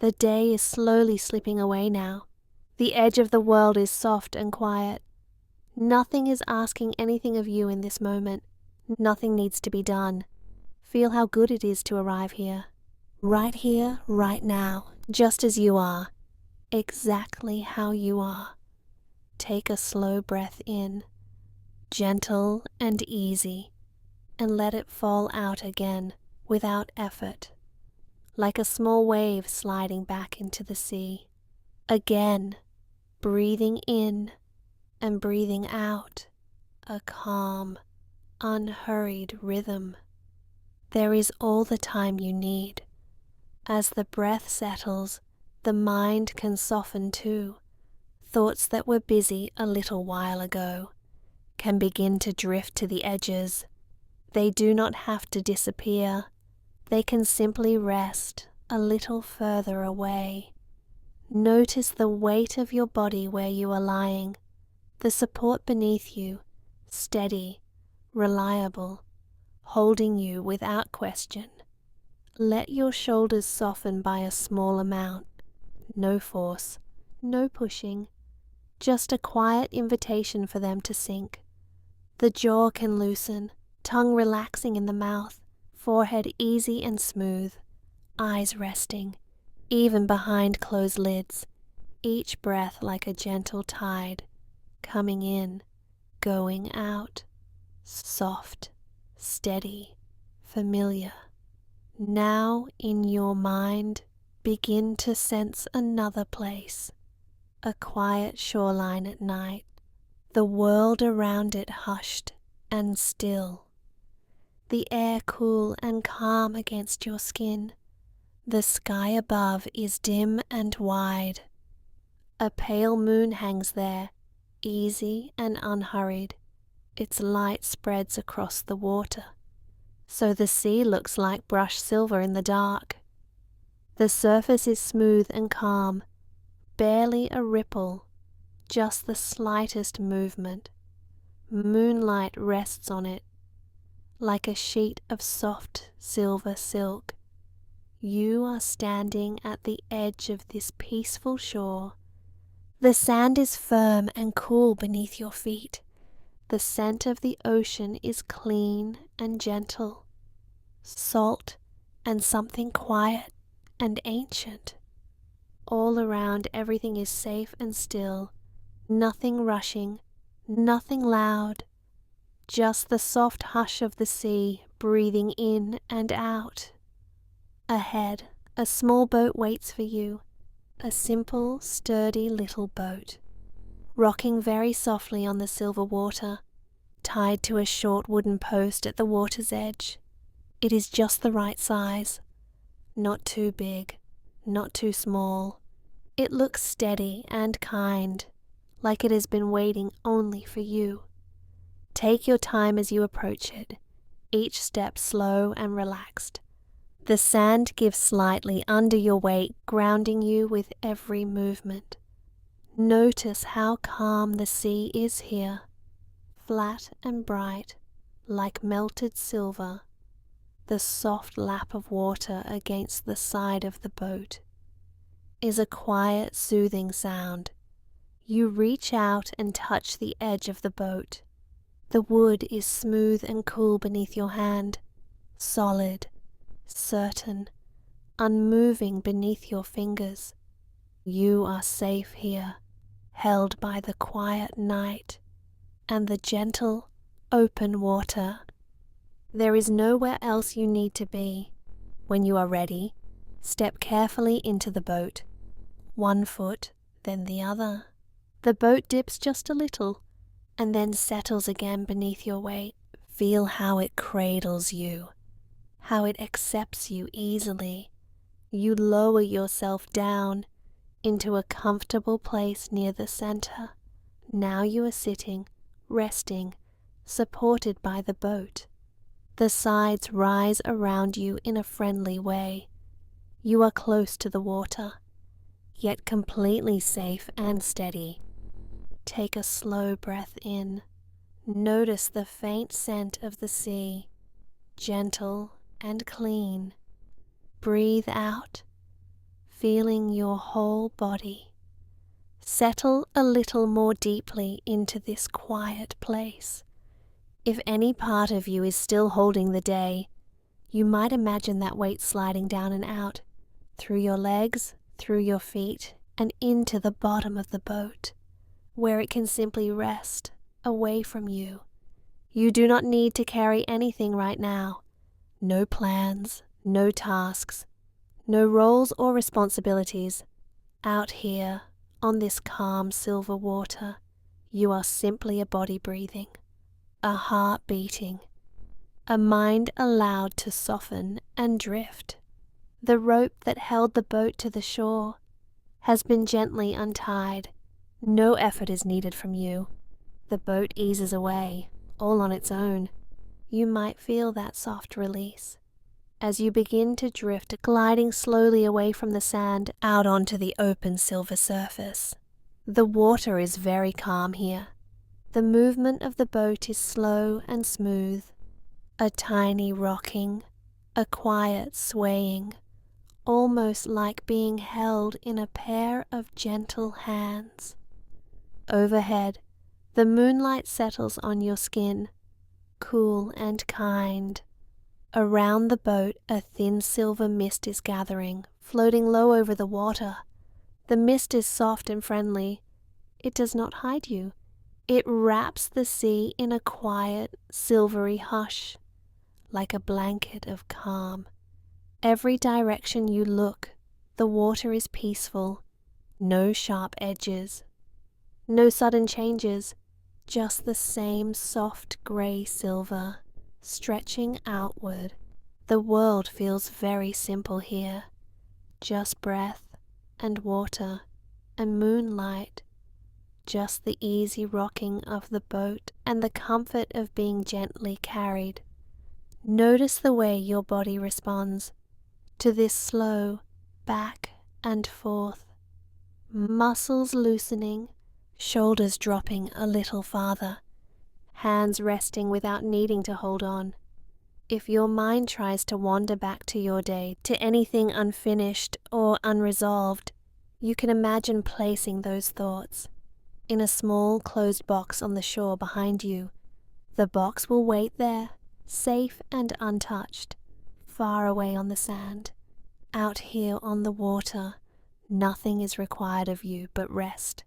The day is slowly slipping away now. The edge of the world is soft and quiet. Nothing is asking anything of you in this moment. Nothing needs to be done. Feel how good it is to arrive here. Here, right now, just as you are. Exactly how you are. Take a slow breath in, gentle and easy, and let it fall out again without effort, like a small wave sliding back into the sea. Again, breathing in and breathing out, a calm, unhurried rhythm. There is all the time you need. As the breath settles, the mind can soften too. Thoughts that were busy a little while ago can begin to drift to the edges. They do not have to disappear. They can simply rest a little further away. Notice the weight of your body where you are lying, the support beneath you, steady, reliable, holding you without question. Let your shoulders soften by a small amount. No force, no pushing, just a quiet invitation for them to sink. The jaw can loosen, tongue relaxing in the mouth, forehead easy and smooth, eyes resting, even behind closed lids, each breath like a gentle tide, coming in, going out, soft, steady, familiar. Now in your mind, begin to sense another place, a quiet shoreline at night, the world around it hushed and still, the air cool and calm against your skin. The sky above is dim and wide. A pale moon hangs there, easy and unhurried. Its light spreads across the water, so the sea looks like brushed silver in the dark. The surface is smooth and calm, barely a ripple, just the slightest movement. Moonlight rests on it, like a sheet of soft silver silk. You are standing at the edge of this peaceful shore. The sand is firm and cool beneath your feet. The scent of the ocean is clean and gentle, salt and something quiet and ancient. All around everything is safe and still, nothing rushing, nothing loud, just the soft hush of the sea breathing in and out. Ahead, a small boat waits for you, a simple, sturdy little boat, rocking very softly on the silver water, tied to a short wooden post at the water's edge. It is just the right size, not too big, not too small. It looks steady and kind, like it has been waiting only for you. Take your time as you approach it, each step slow and relaxed. The sand gives slightly under your weight, grounding you with every movement. Notice how calm the sea is here, flat and bright, like melted silver. The soft lap of water against the side of the boat is a quiet, soothing sound. You reach out and touch the edge of the boat. The wood is smooth and cool beneath your hand, solid, certain, unmoving beneath your fingers. You are safe here, held by the quiet night and the gentle, open water. There is nowhere else you need to be. When you are ready, step carefully into the boat. One foot, then the other. The boat dips just a little, and then settles again beneath your weight. Feel how it cradles you, how it accepts you easily. You lower yourself down into a comfortable place near the center. Now you are sitting, resting, supported by the boat. The sides rise around you in a friendly way. You are close to the water, yet completely safe and steady. Take a slow breath in. Notice the faint scent of the sea, gentle and clean. Breathe out. feeling your whole body. Settle a little more deeply into this quiet place. If any part of you is still holding the day, you might imagine that weight sliding down and out, through your legs, through your feet, and into the bottom of the boat, where it can simply rest away from you. You do not need to carry anything right now. No plans, no tasks, no roles or responsibilities. Out here, on this calm silver water, you are simply a body breathing, a heart beating, a mind allowed to soften and drift. The rope that held the boat to the shore has been gently untied. No effort is needed from you. The boat eases away, all on its own. You might feel that soft release as you begin to drift, gliding slowly away from the sand out onto the open silver surface. The water is very calm here. The movement of the boat is slow and smooth, a tiny rocking, a quiet swaying, almost like being held in a pair of gentle hands. Overhead, the moonlight settles on your skin, cool and kind. Around the boat, a thin silver mist is gathering, floating low over the water. The mist is soft and friendly. It does not hide you. It wraps the sea in a quiet, silvery hush, like a blanket of calm. Every direction you look, the water is peaceful. No sharp edges, no sudden changes, just the same soft grey silver, stretching outward. The world feels very simple here. Just breath and water and moonlight. Just the easy rocking of the boat and the comfort of being gently carried. Notice the way your body responds to this slow back and forth. Muscles loosening, shoulders dropping a little farther, hands resting without needing to hold on. If your mind tries to wander back to your day, to anything unfinished or unresolved, you can imagine placing those thoughts in a small closed box on the shore behind you. The box will wait there, safe and untouched, far away on the sand. Out here on the water, nothing is required of you but rest.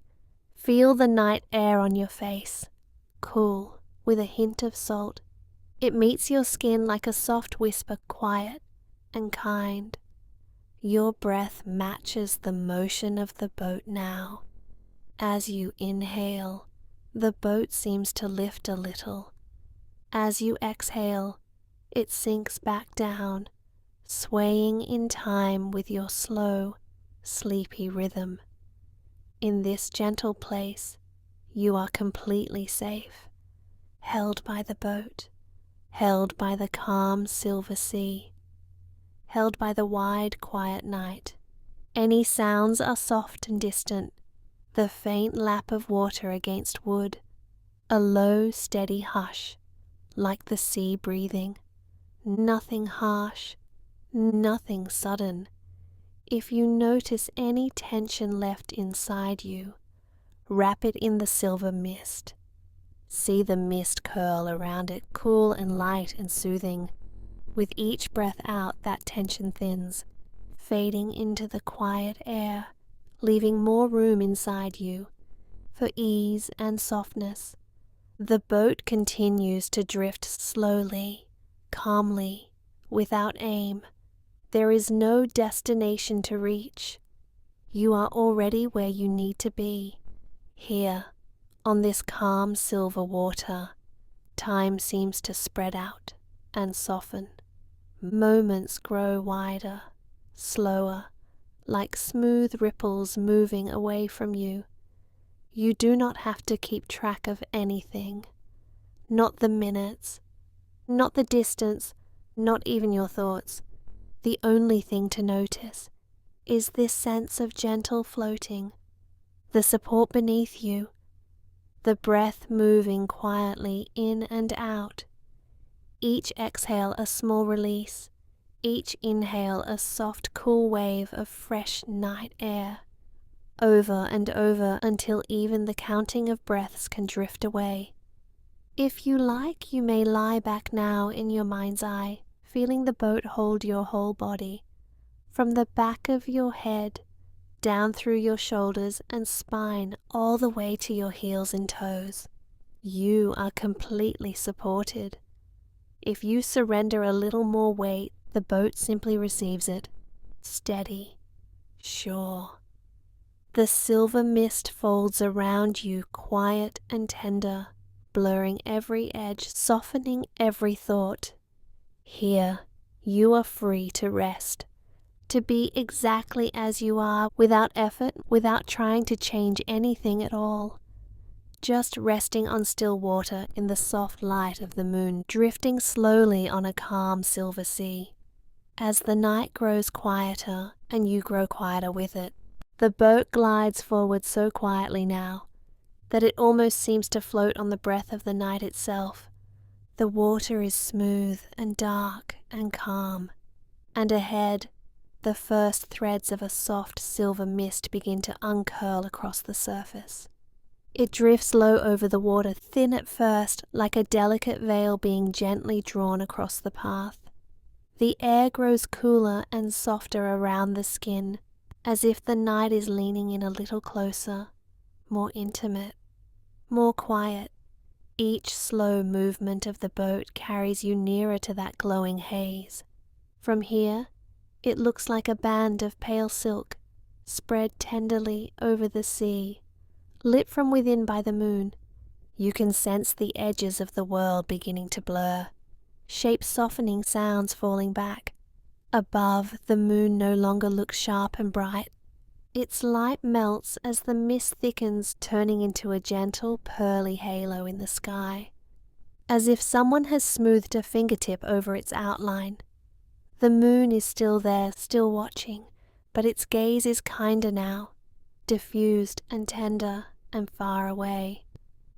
Feel the night air on your face, cool, with a hint of salt. It meets your skin like a soft whisper, quiet and kind. Your breath matches the motion of the boat now. As you inhale, the boat seems to lift a little. As you exhale, it sinks back down, swaying in time with your slow, sleepy rhythm. In this gentle place, you are completely safe, held by the boat, held by the calm silver sea, held by the wide, quiet night. Any sounds are soft and distant, the faint lap of water against wood, a low, steady hush, like the sea breathing. Nothing harsh, nothing sudden. If you notice any tension left inside you, wrap it in the silver mist. See the mist curl around it, cool and light and soothing. With each breath out, that tension thins, fading into the quiet air, leaving more room inside you for ease and softness. The boat continues to drift slowly, calmly, without aim. There is no destination to reach. You are already where you need to be, here, on this calm silver water. Time seems to spread out and soften. Moments grow wider, slower, like smooth ripples moving away from you. You do not have to keep track of anything. Not the minutes, not the distance, not even your thoughts. The only thing to notice is this sense of gentle floating, the support beneath you, the breath moving quietly in and out. Each exhale a small release, each inhale a soft, cool wave of fresh night air, over and over until even the counting of breaths can drift away. If you like, you may lie back now in your mind's eye, feeling the boat hold your whole body, from the back of your head, down through your shoulders and spine all the way to your heels and toes. You are completely supported. If you surrender a little more weight, the boat simply receives it, steady, sure. The silver mist folds around you, quiet and tender, blurring every edge, softening every thought. Here, you are free to rest, to be exactly as you are, without effort, without trying to change anything at all. Just resting on still water in the soft light of the moon, drifting slowly on a calm silver sea. As the night grows quieter and you grow quieter with it, the boat glides forward so quietly now that it almost seems to float on the breath of the night itself. The water is smooth and dark and calm, and ahead, the first threads of a soft silver mist begin to uncurl across the surface. It drifts low over the water, thin at first, like a delicate veil being gently drawn across the path. The air grows cooler and softer around the skin, as if the night is leaning in a little closer, more intimate, more quiet. Each slow movement of the boat carries you nearer to that glowing haze. From here, it looks like a band of pale silk, spread tenderly over the sea, lit from within by the moon. You can sense the edges of the world beginning to blur, shapes softening, sounds falling back. Above, the moon no longer looks sharp and bright. Its light melts as the mist thickens, turning into a gentle, pearly halo in the sky, as if someone has smoothed a fingertip over its outline. The moon is still there, still watching, but its gaze is kinder now, diffused and tender and far away.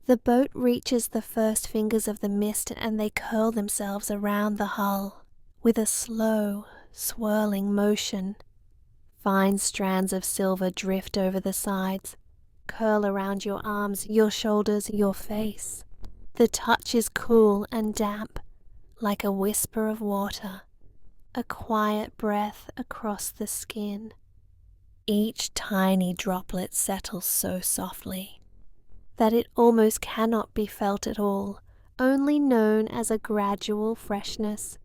The boat reaches the first fingers of the mist and they curl themselves around the hull with a slow, swirling motion. Fine strands of silver drift over the sides, curl around your arms, your shoulders, your face. The touch is cool and damp, like a whisper of water, a quiet breath across the skin. Each tiny droplet settles so softly that it almost cannot be felt at all, only known as a gradual freshness,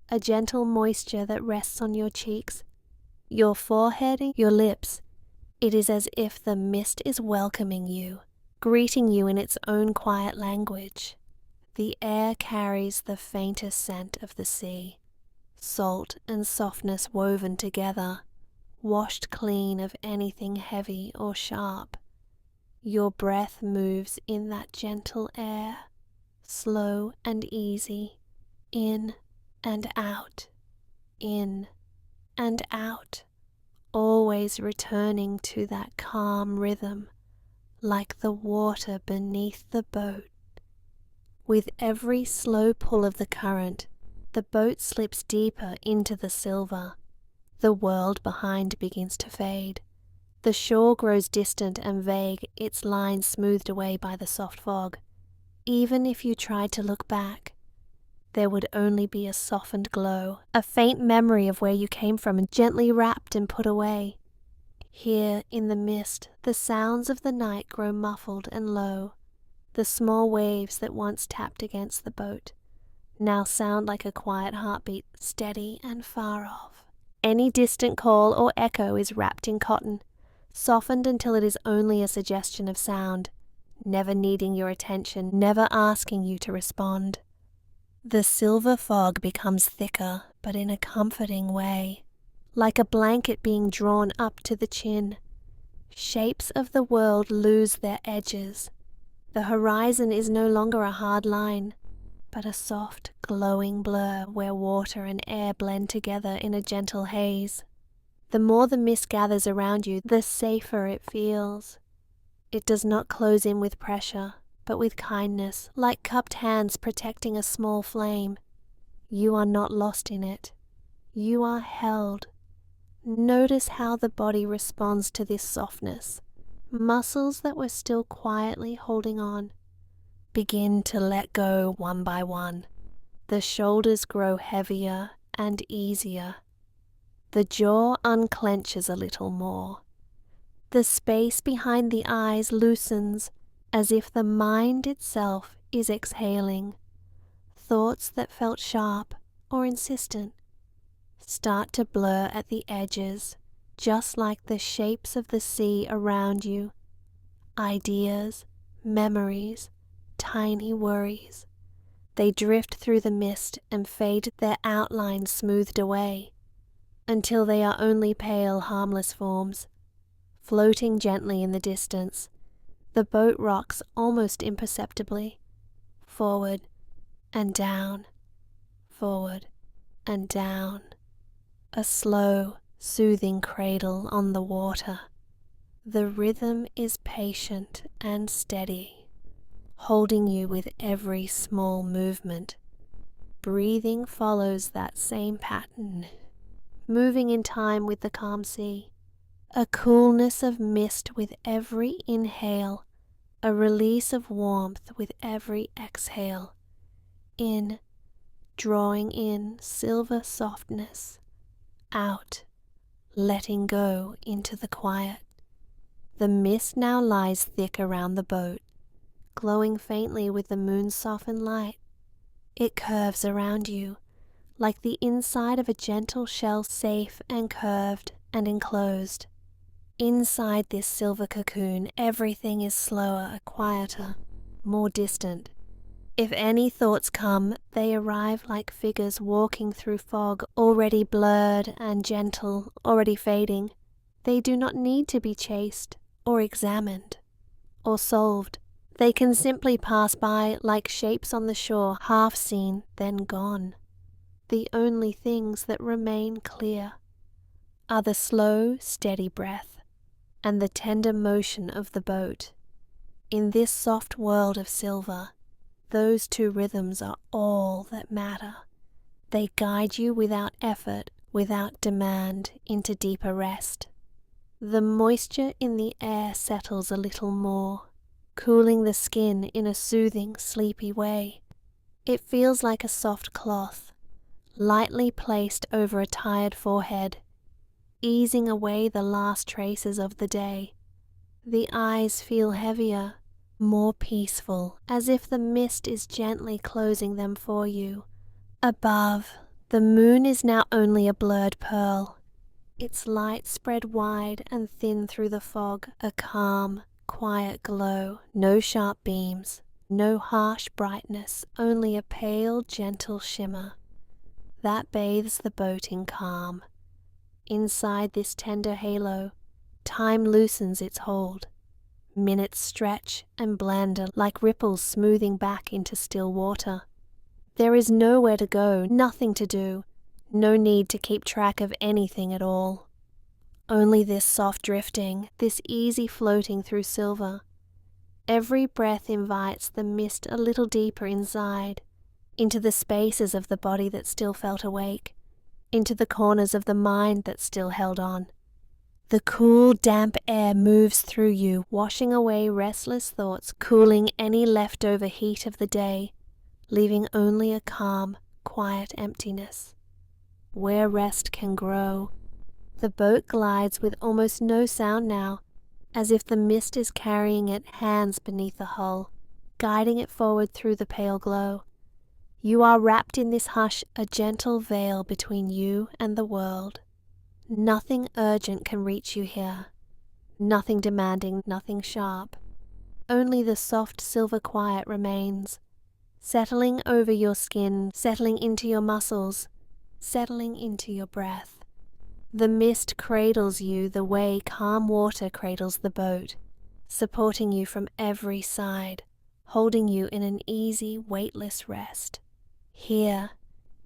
a gentle moisture that rests on your cheeks, your forehead, your lips. It is as if the mist is welcoming you, greeting you in its own quiet language. The air carries the faintest scent of the sea, salt and softness woven together, washed clean of anything heavy or sharp. Your breath moves in that gentle air, slow and easy, in and out, in and out, always returning to that calm rhythm, like the water beneath the boat. With every slow pull of the current, the boat slips deeper into the silver. The world behind begins to fade. The shore grows distant and vague, its lines smoothed away by the soft fog. Even if you tried to look back, there would only be a softened glow, a faint memory of where you came from and gently wrapped and put away. Here in the mist, the sounds of the night grow muffled and low. The small waves that once tapped against the boat now sound like a quiet heartbeat, steady and far off. Any distant call or echo is wrapped in cotton, softened until it is only a suggestion of sound, never needing your attention, never asking you to respond. The silver fog becomes thicker, but in a comforting way, like a blanket being drawn up to the chin. Shapes of the world lose their edges. The horizon is no longer a hard line, but a soft, glowing blur where water and air blend together in a gentle haze. The more the mist gathers around you, the safer it feels. It does not close in with pressure, but with kindness, like cupped hands protecting a small flame. You are not lost in it. You are held. Notice how the body responds to this softness. Muscles that were still quietly holding on begin to let go one by one. The shoulders grow heavier and easier. The jaw unclenches a little more. The space behind the eyes loosens as if the mind itself is exhaling. Thoughts that felt sharp or insistent start to blur at the edges, just like the shapes of the sea around you. Ideas, memories, tiny worries. They drift through the mist and fade, their outlines smoothed away, until they are only pale, harmless forms. Floating gently in the distance, the boat rocks almost imperceptibly, forward and down, forward and down. A slow, soothing cradle on the water. The rhythm is patient and steady, holding you with every small movement. Breathing follows that same pattern, moving in time with the calm sea. A coolness of mist with every inhale, a release of warmth with every exhale. In, drawing in silver softness. Out, letting go into the quiet. The mist now lies thick around the boat, glowing faintly with the moon's softened light. It curves around you, like the inside of a gentle shell, safe and curved and enclosed. Inside this silver cocoon, everything is slower, quieter, more distant. If any thoughts come, they arrive like figures walking through fog, already blurred and gentle, already fading. They do not need to be chased, or examined, or solved. They can simply pass by like shapes on the shore, half seen, then gone. The only things that remain clear are the slow, steady breath and the tender motion of the boat. In this soft world of silver, those two rhythms are all that matter. They guide you without effort, without demand, into deeper rest. The moisture in the air settles a little more, cooling the skin in a soothing, sleepy way. It feels like a soft cloth, lightly placed over a tired forehead, easing away the last traces of the day. The eyes feel heavier, more peaceful, as if the mist is gently closing them for you. Above, the moon is now only a blurred pearl, its light spread wide and thin through the fog, a calm, quiet glow, no sharp beams, no harsh brightness, only a pale, gentle shimmer that bathes the boat in calm. Inside this tender halo, time loosens its hold. Minutes stretch and blend like ripples smoothing back into still water. There is nowhere to go, nothing to do, no need to keep track of anything at all. Only this soft drifting, this easy floating through silver. Every breath invites the mist a little deeper inside, into the spaces of the body that still felt awake, into the corners of the mind that still held on. The cool, damp air moves through you, washing away restless thoughts, cooling any leftover heat of the day, leaving only a calm, quiet emptiness. Where rest can grow, the boat glides with almost no sound now, as if the mist is carrying it hands beneath the hull, guiding it forward through the pale glow. You are wrapped in this hush, a gentle veil between you and the world. Nothing urgent can reach you here, nothing demanding, nothing sharp. Only the soft silver quiet remains, settling over your skin, settling into your muscles, settling into your breath. The mist cradles you the way calm water cradles the boat, supporting you from every side, holding you in an easy, weightless rest. Here,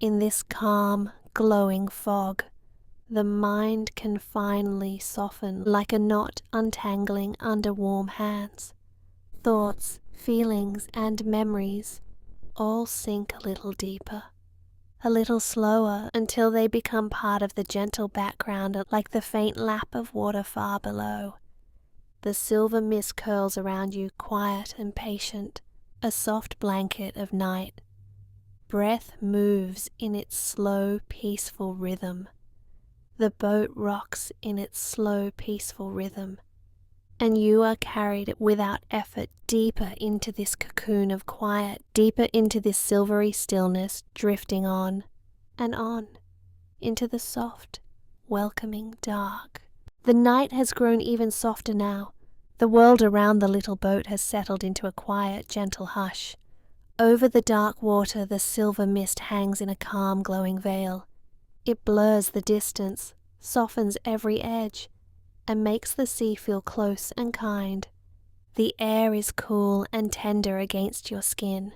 in this calm, glowing fog, the mind can finally soften like a knot untangling under warm hands. Thoughts, feelings, and memories all sink a little deeper, a little slower until they become part of the gentle background like the faint lap of water far below. The silver mist curls around you, quiet and patient, a soft blanket of night. Breath moves in its slow, peaceful rhythm. The boat rocks in its slow, peaceful rhythm, and you are carried without effort deeper into this cocoon of quiet, deeper into this silvery stillness, drifting on and on into the soft, welcoming dark. The night has grown even softer now. The world around the little boat has settled into a quiet, gentle hush. Over the dark water, the silver mist hangs in a calm, glowing veil. It blurs the distance, softens every edge, and makes the sea feel close and kind. The air is cool and tender against your skin.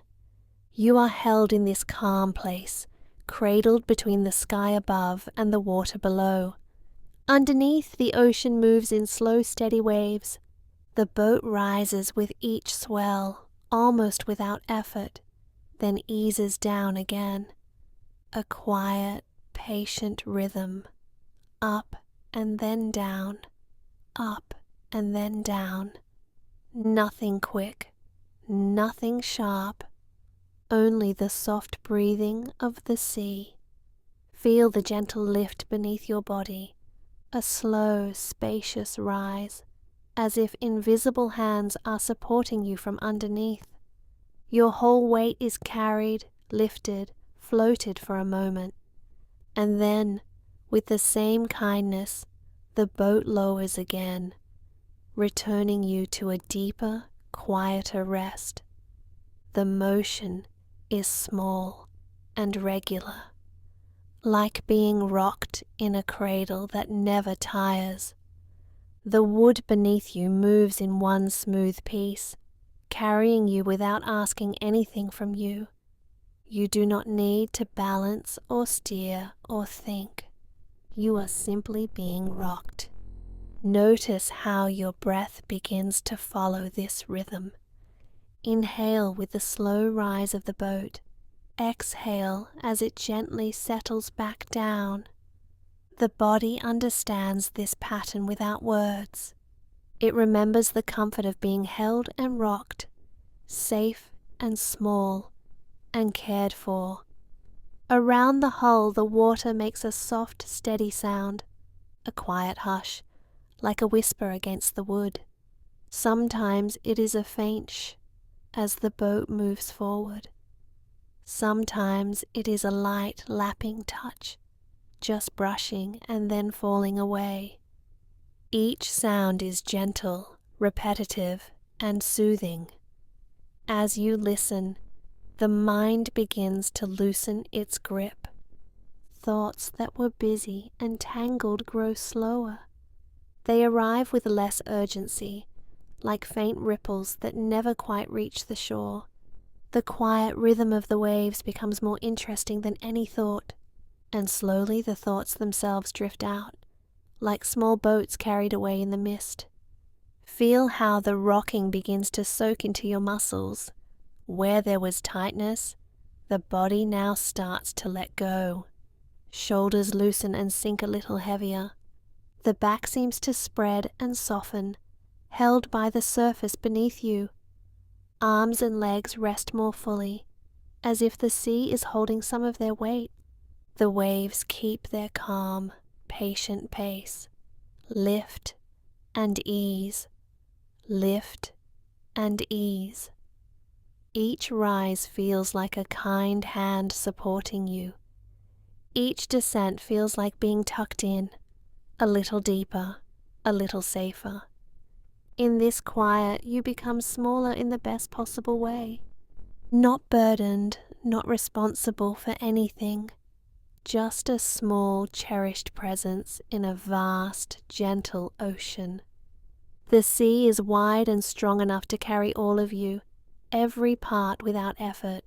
You are held in this calm place, cradled between the sky above and the water below. Underneath, the ocean moves in slow, steady waves. The boat rises with each swell, almost without effort, then eases down again. A quiet, patient rhythm, up and then down, up and then down. Nothing quick, nothing sharp, only the soft breathing of the sea. Feel the gentle lift beneath your body, a slow, spacious rise, as if invisible hands are supporting you from underneath. Your whole weight is carried, lifted, floated for a moment, and then, with the same kindness, the boat lowers again, returning you to a deeper, quieter rest. The motion is small and regular, like being rocked in a cradle that never tires. The wood beneath you moves in one smooth piece, carrying you without asking anything from you. You do not need to balance or steer or think. You are simply being rocked. Notice how your breath begins to follow this rhythm. Inhale with the slow rise of the boat. Exhale as it gently settles back down. The body understands this pattern without words. It remembers the comfort of being held and rocked, safe and small, and cared for. Around the hull, the water makes a soft, steady sound, a quiet hush, like a whisper against the wood. Sometimes it is a faint shh as the boat moves forward. Sometimes it is a light, lapping touch, just brushing and then falling away. Each sound is gentle, repetitive, and soothing. As you listen, the mind begins to loosen its grip. Thoughts that were busy and tangled grow slower. They arrive with less urgency, like faint ripples that never quite reach the shore. The quiet rhythm of the waves becomes more interesting than any thought, and slowly the thoughts themselves drift out, like small boats carried away in the mist. Feel how the rocking begins to soak into your muscles. Where there was tightness, the body now starts to let go. Shoulders loosen and sink a little heavier. The back seems to spread and soften, held by the surface beneath you. Arms and legs rest more fully, as if the sea is holding some of their weight. The waves keep their calm, patient pace. Lift and ease, lift and ease. Each rise feels like a kind hand supporting you. Each descent feels like being tucked in, a little deeper, a little safer. In this quiet, you become smaller in the best possible way. Not burdened, not responsible for anything. Just a small, cherished presence in a vast, gentle ocean. The sea is wide and strong enough to carry all of you, every part without effort.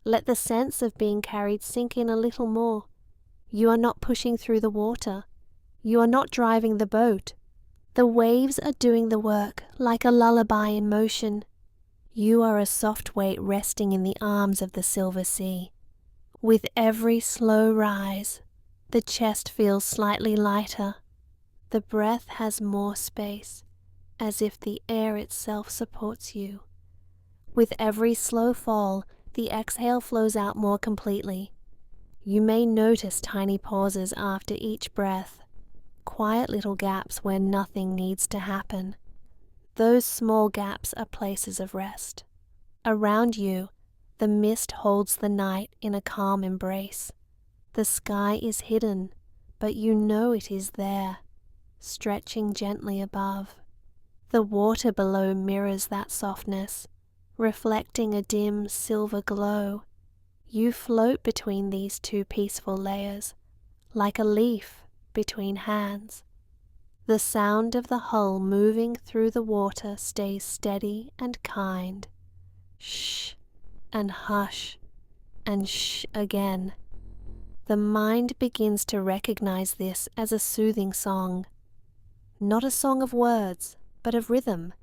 Let the sense of being carried sink in a little more. You are not pushing through the water. You are not driving the boat. The waves are doing the work, like a lullaby in motion. You are a soft weight resting in the arms of the silver sea. With every slow rise, the chest feels slightly lighter. The breath has more space, as if the air itself supports you. With every slow fall, the exhale flows out more completely. You may notice tiny pauses after each breath, quiet little gaps where nothing needs to happen. Those small gaps are places of rest. Around you, the mist holds the night in a calm embrace. The sky is hidden, but you know it is there, stretching gently above. The water below mirrors that softness, reflecting a dim silver glow. You float between these two peaceful layers, like a leaf between hands. The sound of the hull moving through the water stays steady and kind. Shh, and hush, and shh again. The mind begins to recognize this as a soothing song. Not a song of words, but of rhythm.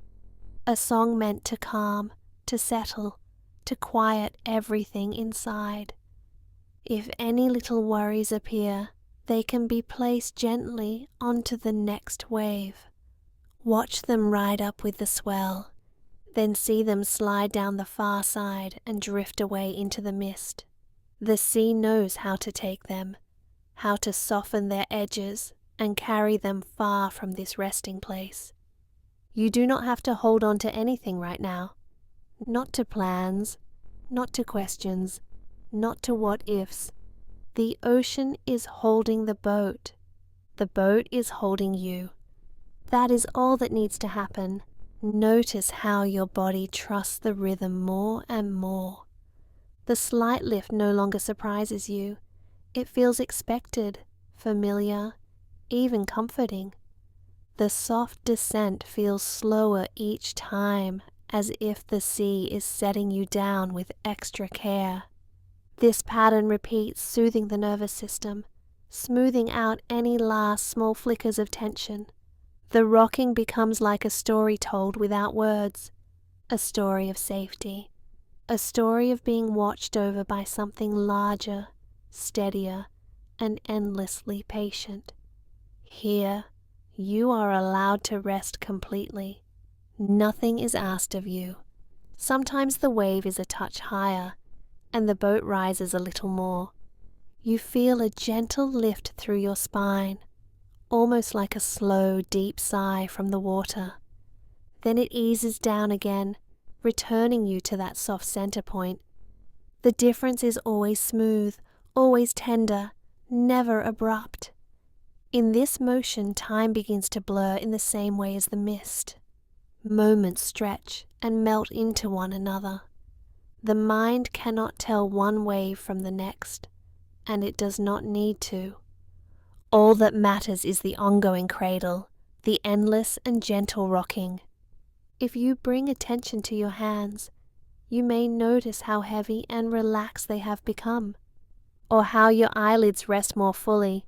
A song meant to calm, to settle, to quiet everything inside. If any little worries appear, they can be placed gently onto the next wave. Watch them ride up with the swell, then see them slide down the far side and drift away into the mist. The sea knows how to take them, how to soften their edges and carry them far from this resting place. You do not have to hold on to anything right now. Not to plans, not to questions, not to what-ifs. The ocean is holding the boat. The boat is holding you. That is all that needs to happen. Notice how your body trusts the rhythm more and more. The slight lift no longer surprises you. It feels expected, familiar, even comforting. The soft descent feels slower each time, as if the sea is setting you down with extra care. This pattern repeats, soothing the nervous system, smoothing out any last small flickers of tension. The rocking becomes like a story told without words, a story of safety, a story of being watched over by something larger, steadier, and endlessly patient. Here, you are allowed to rest completely. Nothing is asked of you. Sometimes the wave is a touch higher, and the boat rises a little more. You feel a gentle lift through your spine, almost like a slow, deep sigh from the water. Then it eases down again, returning you to that soft center point. The difference is always smooth, always tender, never abrupt. In this motion, time begins to blur in the same way as the mist. Moments stretch and melt into one another. The mind cannot tell one wave from the next, and it does not need to. All that matters is the ongoing cradle, the endless and gentle rocking. If you bring attention to your hands, you may notice how heavy and relaxed they have become, or how your eyelids rest more fully,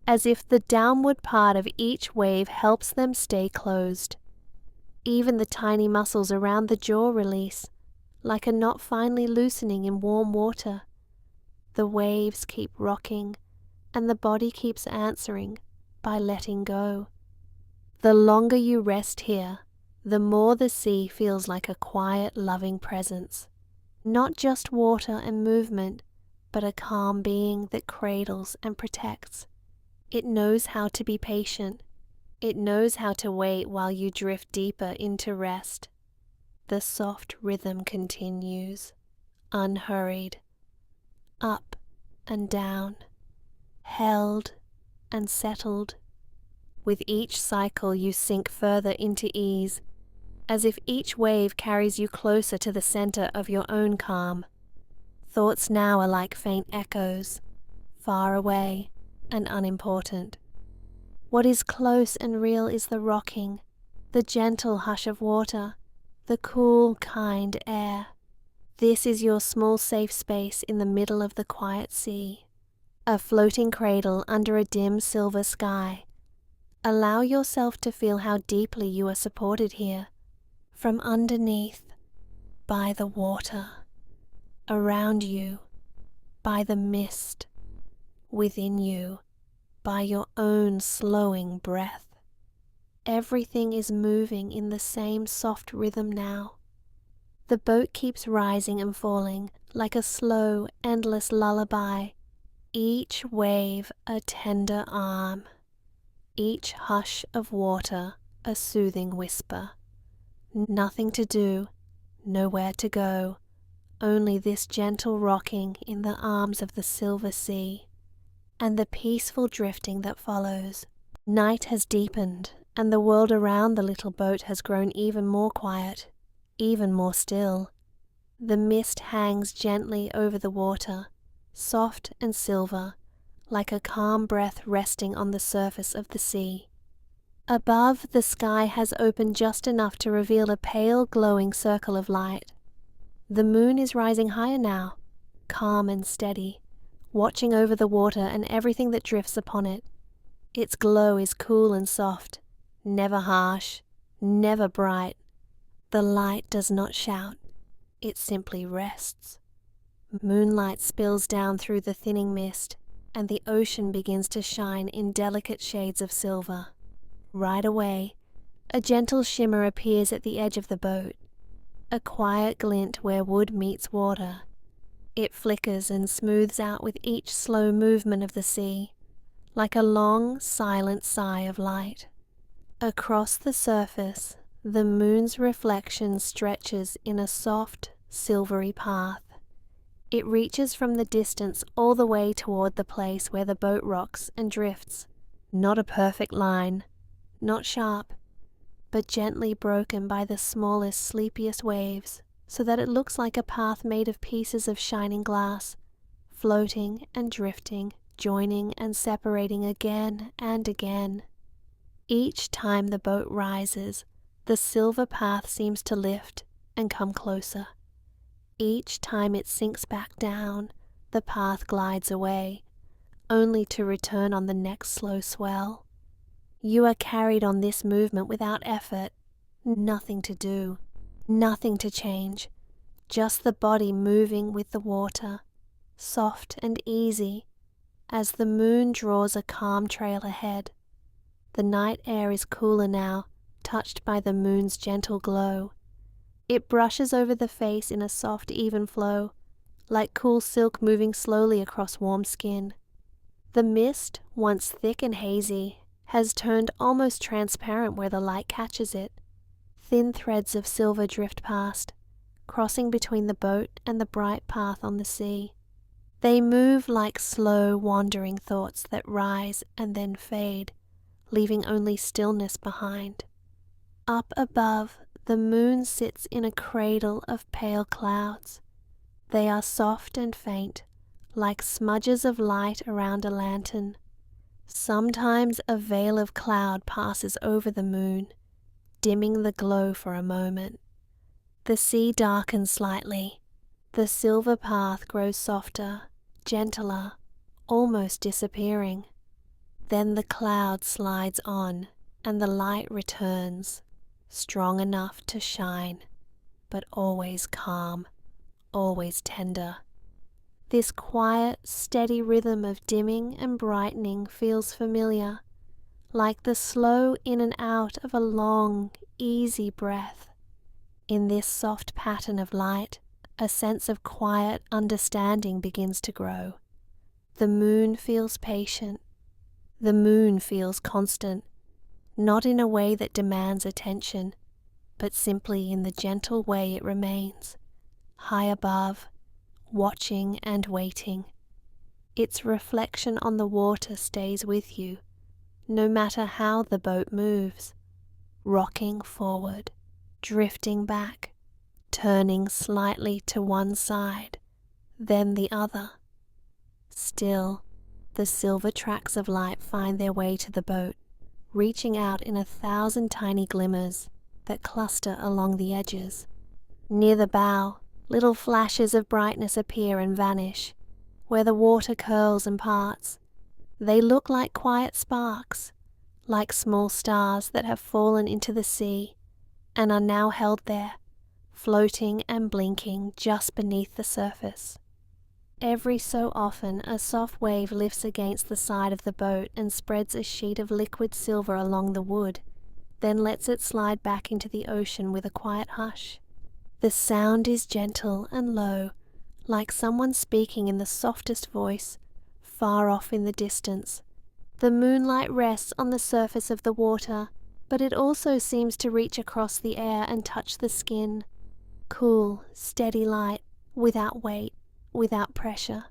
as if the downward part of each wave helps them stay closed. Even the tiny muscles around the jaw release, like a knot finally loosening in warm water. The waves keep rocking, and the body keeps answering by letting go. The longer you rest here, the more the sea feels like a quiet, loving presence. Not just water and movement, but a calm being that cradles and protects. It knows how to be patient. It knows how to wait while you drift deeper into rest. The soft rhythm continues, unhurried, up and down, held and settled. With each cycle you sink further into ease, as if each wave carries you closer to the center of your own calm. Thoughts now are like faint echoes, far away and unimportant. What is close and real is the rocking, the gentle hush of water, the cool, kind air. This is your small safe space in the middle of the quiet sea, a floating cradle under a dim silver sky. Allow yourself to feel how deeply you are supported here, from underneath, by the water, around you, by the mist within you, by your own slowing breath. Everything is moving in the same soft rhythm now. The boat keeps rising and falling like a slow, endless lullaby, each wave a tender arm, each hush of water a soothing whisper. Nothing to do, nowhere to go, only this gentle rocking in the arms of the silver sea, and the peaceful drifting that follows. Night has deepened, and the world around the little boat has grown even more quiet, even more still. The mist hangs gently over the water, soft and silver, like a calm breath resting on the surface of the sea. Above, the sky has opened just enough to reveal a pale, glowing circle of light. The moon is rising higher now, calm and steady, watching over the water and everything that drifts upon it. Its glow is cool and soft, never harsh, never bright. The light does not shout, it simply rests. Moonlight spills down through the thinning mist, and the ocean begins to shine in delicate shades of silver. Right away, a gentle shimmer appears at the edge of the boat, a quiet glint where wood meets water. It flickers and smooths out with each slow movement of the sea, like a long, silent sigh of light. Across the surface, the moon's reflection stretches in a soft, silvery path. It reaches from the distance all the way toward the place where the boat rocks and drifts. Not a perfect line, not sharp, but gently broken by the smallest, sleepiest waves, so that it looks like a path made of pieces of shining glass, floating and drifting, joining and separating again and again. Each time the boat rises, the silver path seems to lift and come closer. Each time it sinks back down, the path glides away, only to return on the next slow swell. You are carried on this movement without effort, nothing to do, nothing to change, just the body moving with the water, soft and easy, as the moon draws a calm trail ahead. The night air is cooler now, touched by the moon's gentle glow. It brushes over the face in a soft, even flow, like cool silk moving slowly across warm skin. The mist, once thick and hazy, has turned almost transparent where the light catches it. Thin threads of silver drift past, crossing between the boat and the bright path on the sea. They move like slow, wandering thoughts that rise and then fade, leaving only stillness behind. Up above, the moon sits in a cradle of pale clouds. They are soft and faint, like smudges of light around a lantern. Sometimes a veil of cloud passes over the moon, dimming the glow for a moment. The sea darkens slightly. The silver path grows softer, gentler, almost disappearing. Then the cloud slides on, and the light returns, strong enough to shine, but always calm, always tender. This quiet, steady rhythm of dimming and brightening feels familiar, like the slow in and out of a long, easy breath. In this soft pattern of light, a sense of quiet understanding begins to grow. The moon feels patient. The moon feels constant, not in a way that demands attention, but simply in the gentle way it remains, high above, watching and waiting. Its reflection on the water stays with you, no matter how the boat moves, rocking forward, drifting back, turning slightly to one side, then the other. Still, the silver tracks of light find their way to the boat, reaching out in 1,000 tiny glimmers that cluster along the edges. Near the bow, little flashes of brightness appear and vanish, where the water curls and parts. They look like quiet sparks, like small stars that have fallen into the sea and are now held there, floating and blinking just beneath the surface. every so often a soft wave lifts against the side of the boat and spreads a sheet of liquid silver along the wood, then lets it slide back into the ocean with a quiet hush. The sound is gentle and low, like someone speaking in the softest voice, far off in the distance. The moonlight rests on the surface of the water, but it also seems to reach across the air and touch the skin. Cool, steady light, without weight, without pressure.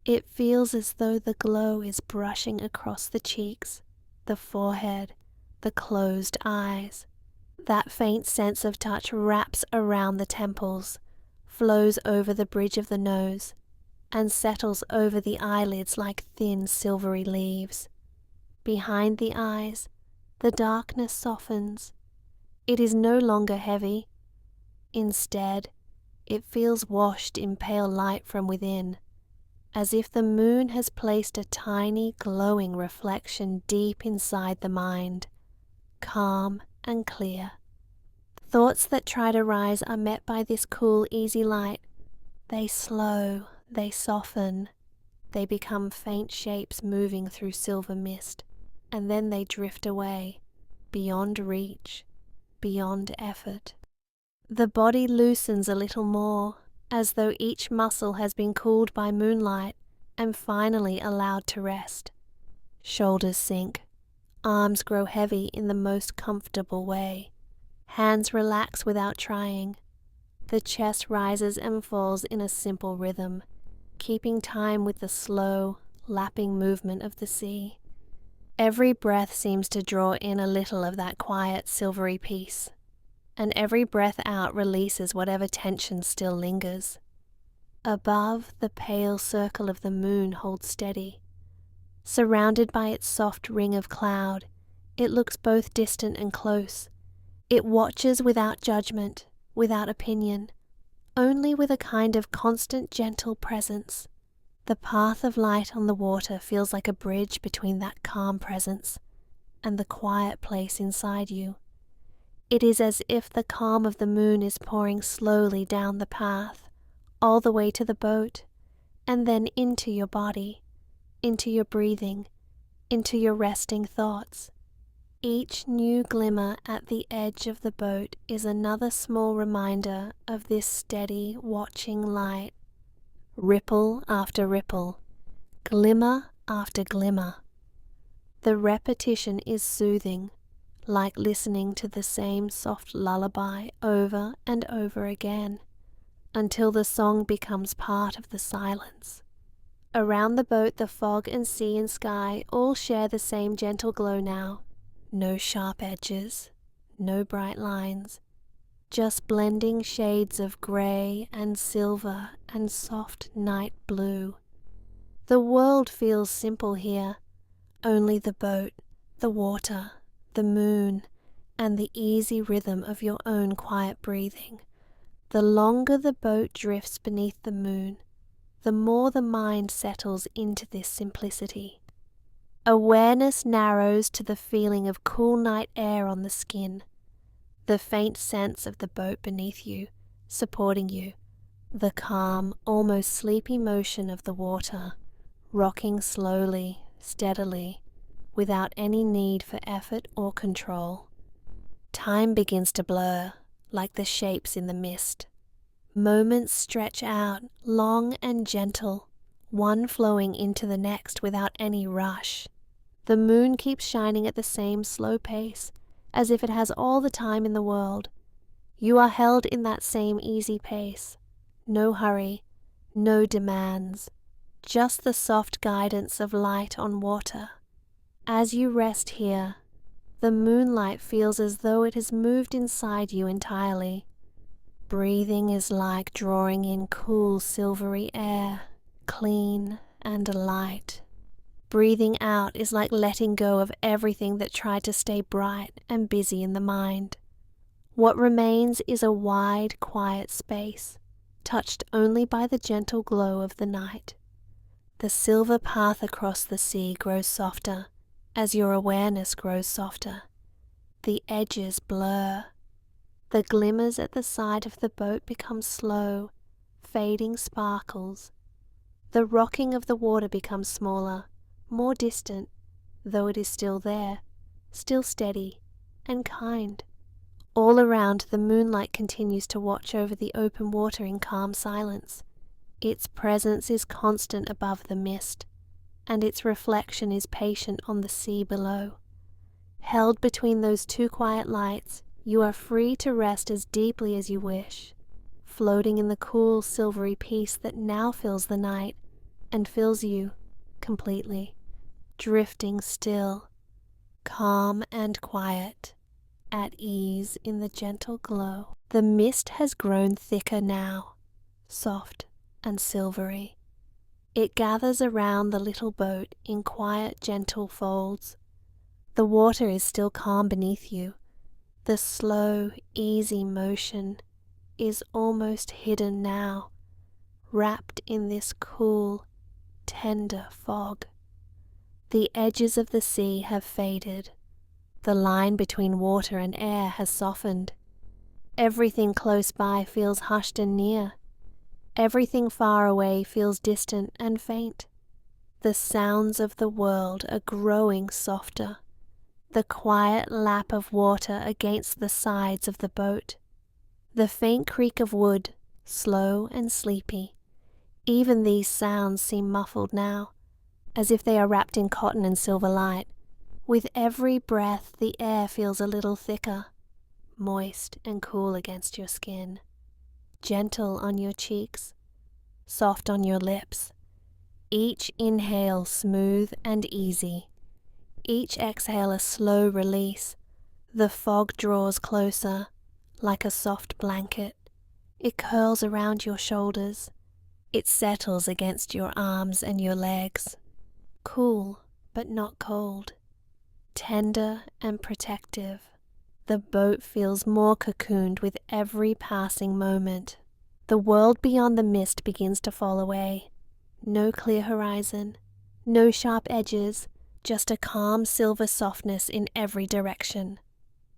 It feels as though the glow is brushing across the cheeks, the forehead, the closed eyes. That faint sense of touch wraps around the temples, flows over the bridge of the nose, and settles over the eyelids like thin silvery leaves. Behind the eyes, the darkness softens. It is no longer heavy. Instead, it feels washed in pale light from within, as if the moon has placed a tiny glowing reflection deep inside the mind, calm and clear. Thoughts that try to rise are met by this cool, easy light. They slow, they soften, they become faint shapes moving through silver mist, and then they drift away, beyond reach, beyond effort. The body loosens a little more, as though each muscle has been cooled by moonlight and finally allowed to rest. Shoulders sink, arms grow heavy in the most comfortable way. Hands relax without trying. The chest rises and falls in a simple rhythm, keeping time with the slow, lapping movement of the sea. Every breath seems to draw in a little of that quiet, silvery peace, and every breath out releases whatever tension still lingers. Above, the pale circle of the moon holds steady. Surrounded by its soft ring of cloud, it looks both distant and close. It watches without judgment, without opinion, only with a kind of constant gentle presence. The path of light on the water feels like a bridge between that calm presence and the quiet place inside you. It is as if the calm of the moon is pouring slowly down the path, all the way to the boat, and then into your body, into your breathing, into your resting thoughts. Each new glimmer at the edge of the boat is another small reminder of this steady, watching light. Ripple after ripple, glimmer after glimmer. The repetition is soothing, like listening to the same soft lullaby over and over again, until the song becomes part of the silence. Around the boat, the fog and sea and sky all share the same gentle glow now. No sharp edges, no bright lines, just blending shades of grey and silver and soft night blue. The world feels simple here, only the boat, the water, the moon, and the easy rhythm of your own quiet breathing. The longer the boat drifts beneath the moon, the more the mind settles into this simplicity. Awareness narrows to the feeling of cool night air on the skin, the faint sense of the boat beneath you, supporting you, the calm, almost sleepy motion of the water, rocking slowly, steadily, without any need for effort or control. Time begins to blur, like the shapes in the mist. Moments stretch out, long and gentle, one flowing into the next without any rush. The moon keeps shining at the same slow pace, as if it has all the time in the world. You are held in that same easy pace. No hurry, no demands, just the soft guidance of light on water. As you rest here, the moonlight feels as though it has moved inside you entirely. Breathing is like drawing in cool silvery air, clean and light. Breathing out is like letting go of everything that tried to stay bright and busy in the mind. What remains is a wide, quiet space, touched only by the gentle glow of the night. The silver path across the sea grows softer as your awareness grows softer. The edges blur. The glimmers at the side of the boat become slow, fading sparkles. The rocking of the water becomes smaller, more distant, though it is still there, still steady and kind. All around, the moonlight continues to watch over the open water in calm silence. Its presence is constant above the mist, and its reflection is patient on the sea below. Held between those two quiet lights, you are free to rest as deeply as you wish, floating in the cool, silvery peace that now fills the night and fills you completely, drifting still, calm and quiet, at ease in the gentle glow. The mist has grown thicker now, soft and silvery. It gathers around the little boat in quiet, gentle folds. The water is still calm beneath you. The slow, easy motion is almost hidden now, wrapped in this cool, tender fog. The edges of the sea have faded. The line between water and air has softened. Everything close by feels hushed and near. Everything far away feels distant and faint. The sounds of the world are growing softer. The quiet lap of water against the sides of the boat. The faint creak of wood, slow and sleepy. Even these sounds seem muffled now, as if they are wrapped in cotton and silver light. With every breath, the air feels a little thicker, moist and cool against your skin, gentle on your cheeks, soft on your lips. Each inhale smooth and easy. Each exhale a slow release. The fog draws closer, like a soft blanket. It curls around your shoulders. It settles against your arms and your legs. Cool, but not cold. Tender and protective. The boat feels more cocooned with every passing moment. The world beyond the mist begins to fall away. No clear horizon, no sharp edges, just a calm silver softness in every direction.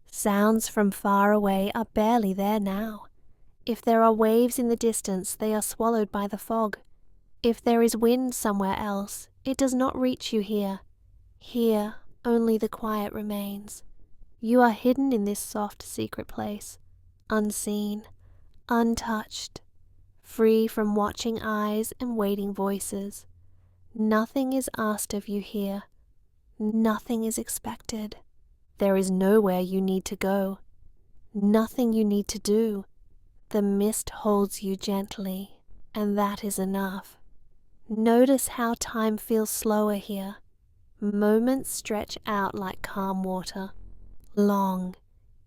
Sounds from far away are barely there now. If there are waves in the distance, they are swallowed by the fog. If there is wind somewhere else, it does not reach you here. Here, only the quiet remains. You are hidden in this soft, secret place, unseen, untouched, free from watching eyes and waiting voices. Nothing is asked of you here. Nothing is expected. There is nowhere you need to go. Nothing you need to do. The mist holds you gently, and that is enough. Notice how time feels slower here. Moments stretch out like calm water, long,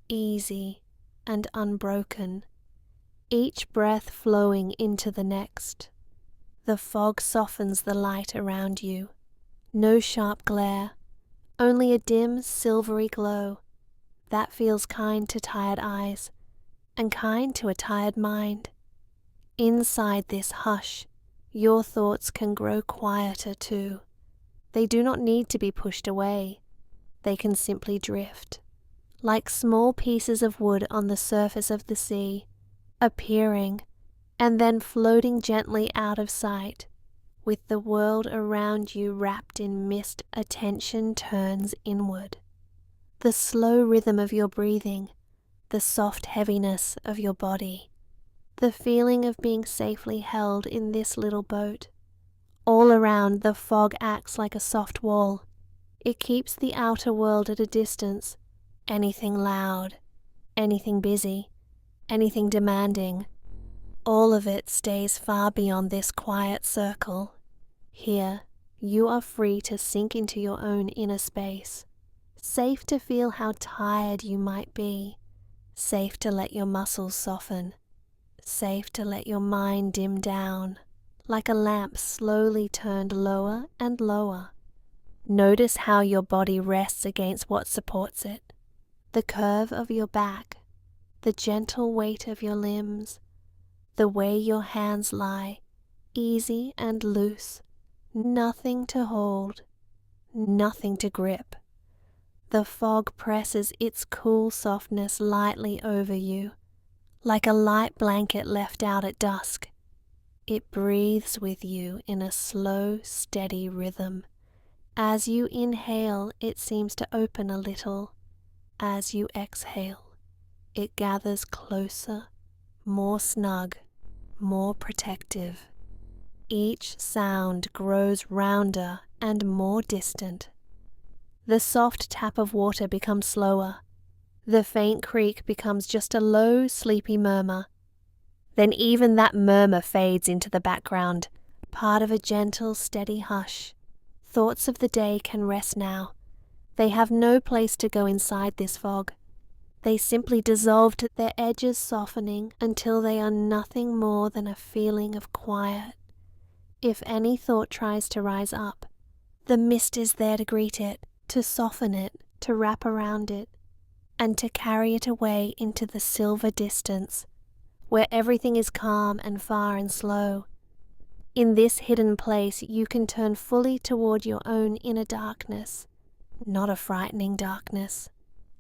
easy, and unbroken, each breath flowing into the next. The fog softens the light around you. No sharp glare, only a dim, silvery glow that feels kind to tired eyes and kind to a tired mind. Inside this hush, your thoughts can grow quieter too. They do not need to be pushed away. They can simply drift, like small pieces of wood on the surface of the sea, appearing and then floating gently out of sight. With the world around you wrapped in mist, attention turns inward. The slow rhythm of your breathing, the soft heaviness of your body, the feeling of being safely held in this little boat. All around, the fog acts like a soft wall. It keeps the outer world at a distance. Anything loud, anything busy, anything demanding, all of it stays far beyond this quiet circle. Here, you are free to sink into your own inner space, safe to feel how tired you might be, safe to let your muscles soften, safe to let your mind dim down, like a lamp slowly turned lower and lower. Notice how your body rests against what supports it, the curve of your back, the gentle weight of your limbs, the way your hands lie, easy and loose, nothing to hold, nothing to grip. The fog presses its cool softness lightly over you, like a light blanket left out at dusk. It breathes with you in a slow, steady rhythm. As you inhale, it seems to open a little. As you exhale, it gathers closer, more snug, more protective. Each sound grows rounder and more distant. The soft tap of water becomes slower. The faint creak becomes just a low, sleepy murmur. Then even that murmur fades into the background, part of a gentle, steady hush. Thoughts of the day can rest now. They have no place to go inside this fog. They simply dissolved, their edges softening until they are nothing more than a feeling of quiet. If any thought tries to rise up, the mist is there to greet it, to soften it, to wrap around it, and to carry it away into the silver distance, where everything is calm and far and slow. In this hidden place, you can turn fully toward your own inner darkness, not a frightening darkness,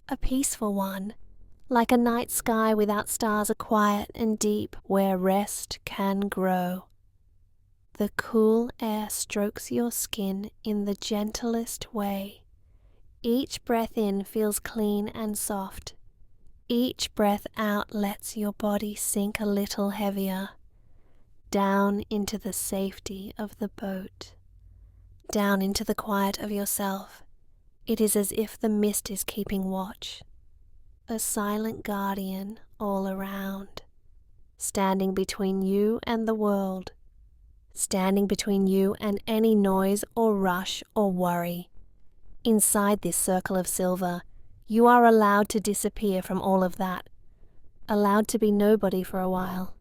a peaceful one, like a night sky without stars, a quiet and deep where rest can grow. The cool air strokes your skin in the gentlest way. Each breath in feels clean and soft. Each breath out lets your body sink a little heavier, down into the safety of the boat, down into the quiet of yourself. It is as if the mist is keeping watch, a silent guardian all around, standing between you and the world, standing between you and any noise or rush or worry. Inside this circle of silver, you are allowed to disappear from all of that, allowed to be nobody for a while,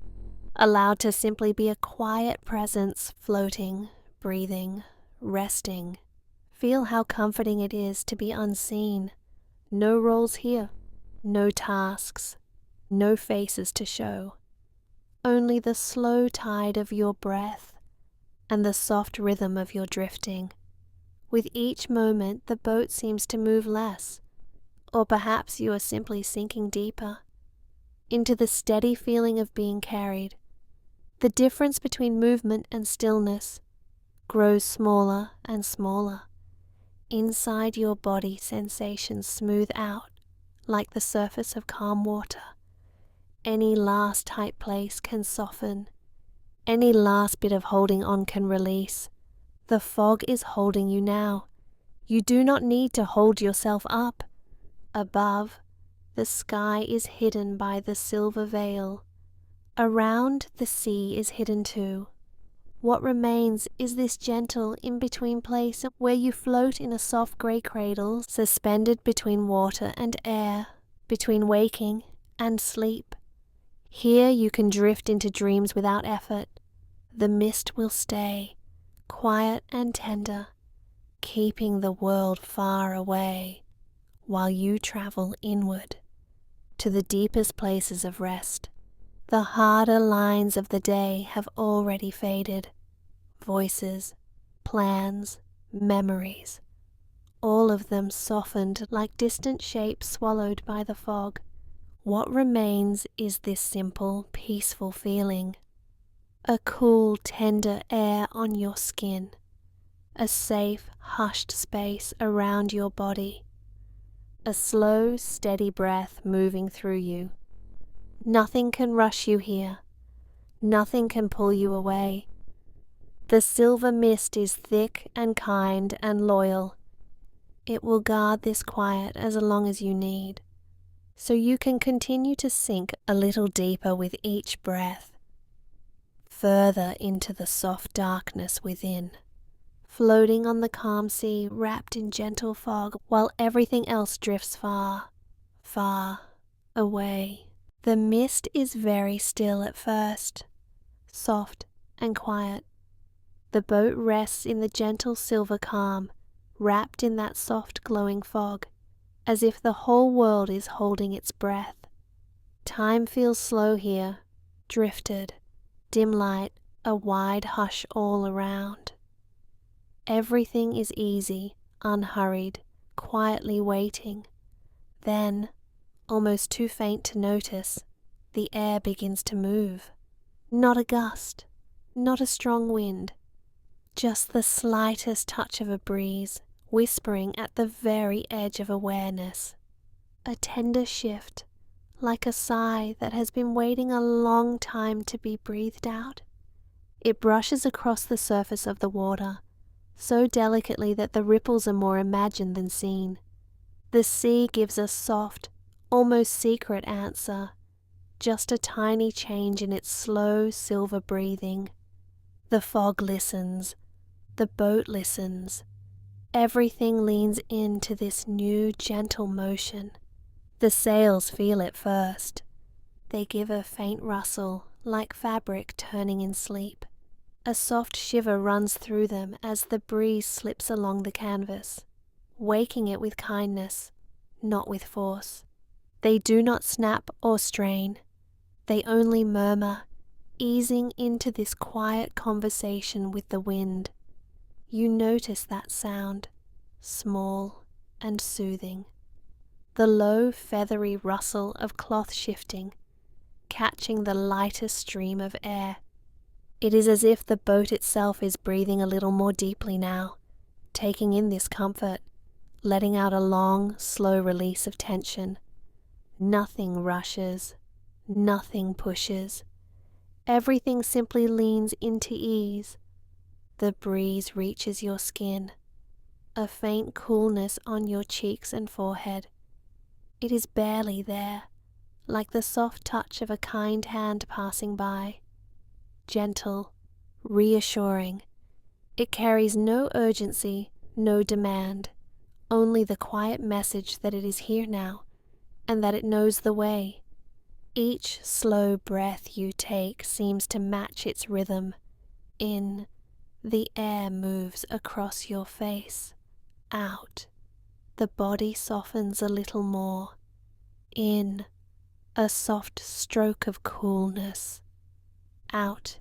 allowed to simply be a quiet presence floating, breathing, resting. Feel how comforting it is to be unseen. No roles here, no tasks, no faces to show. Only the slow tide of your breath and the soft rhythm of your drifting. With each moment, the boat seems to move less, or perhaps you are simply sinking deeper into the steady feeling of being carried. The difference between movement and stillness grows smaller and smaller. Inside your body, sensations smooth out like the surface of calm water. Any last tight place can soften. Any last bit of holding on can release. The fog is holding you now. You do not need to hold yourself up. Above, the sky is hidden by the silver veil. Around, the sea is hidden too. What remains is this gentle in-between place where you float in a soft grey cradle, suspended between water and air, between waking and sleep. Here you can drift into dreams without effort. The mist will stay, quiet and tender, keeping the world far away, while you travel inward to the deepest places of rest. The harder lines of the day have already faded. Voices, plans, memories, all of them softened like distant shapes swallowed by the fog. What remains is this simple, peaceful feeling. A cool, tender air on your skin. A safe, hushed space around your body. A slow, steady breath moving through you. Nothing can rush you here. Nothing can pull you away. The silver mist is thick and kind and loyal. It will guard this quiet as long as you need, so you can continue to sink a little deeper with each breath, further into the soft darkness within, floating on the calm sea wrapped in gentle fog while everything else drifts far, far away. The mist is very still at first, soft and quiet. The boat rests in the gentle silver calm, wrapped in that soft glowing fog, as if the whole world is holding its breath. Time feels slow here, drifted, dim light, a wide hush all around. Everything is easy, unhurried, quietly waiting. Then, almost too faint to notice, the air begins to move. Not a gust, not a strong wind, just the slightest touch of a breeze whispering at the very edge of awareness. A tender shift, like a sigh that has been waiting a long time to be breathed out. It brushes across the surface of the water, so delicately that the ripples are more imagined than seen. The sea gives a soft, almost secret answer, just a tiny change in its slow silver breathing. The fog listens, the boat listens. Everything leans into this new gentle motion. The sails feel it first. They give a faint rustle, like fabric turning in sleep. A soft shiver runs through them as the breeze slips along the canvas, waking it with kindness, not with force. They do not snap or strain. They only murmur, easing into this quiet conversation with the wind. You notice that sound, small and soothing. The low, feathery rustle of cloth shifting, catching the lightest stream of air. It is as if the boat itself is breathing a little more deeply now, taking in this comfort, letting out a long, slow release of tension. Nothing rushes, nothing pushes. Everything simply leans into ease. The breeze reaches your skin, a faint coolness on your cheeks and forehead. It is barely there, like the soft touch of a kind hand passing by. Gentle, reassuring. It carries no urgency, no demand, only the quiet message that it is here now, and that it knows the way. Each slow breath you take seems to match its rhythm. In, the air moves across your face. Out, the body softens a little more. In, a soft stroke of coolness. Out,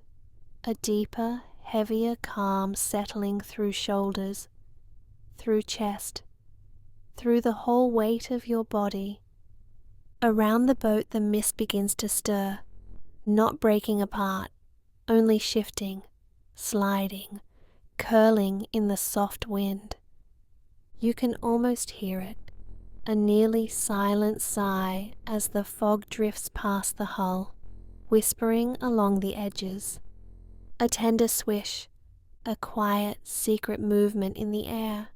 a deeper, heavier calm settling through shoulders, through chest, through the whole weight of your body. Around the boat the mist begins to stir, not breaking apart, only shifting, sliding, curling in the soft wind. You can almost hear it, a nearly silent sigh as the fog drifts past the hull, whispering along the edges. A tender swish, a quiet, secret movement in the air.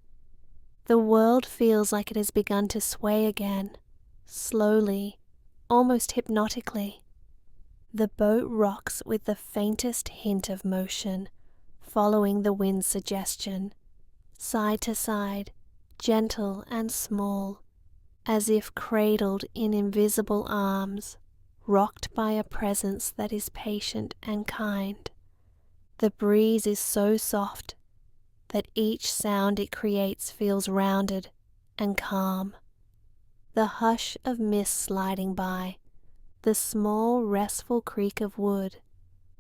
The world feels like it has begun to sway again, slowly, almost hypnotically. The boat rocks with the faintest hint of motion, following the wind's suggestion, side to side, gentle and small, as if cradled in invisible arms, rocked by a presence that is patient and kind. The breeze is so soft that each sound it creates feels rounded and calm. The hush of mist sliding by, the small restful creak of wood,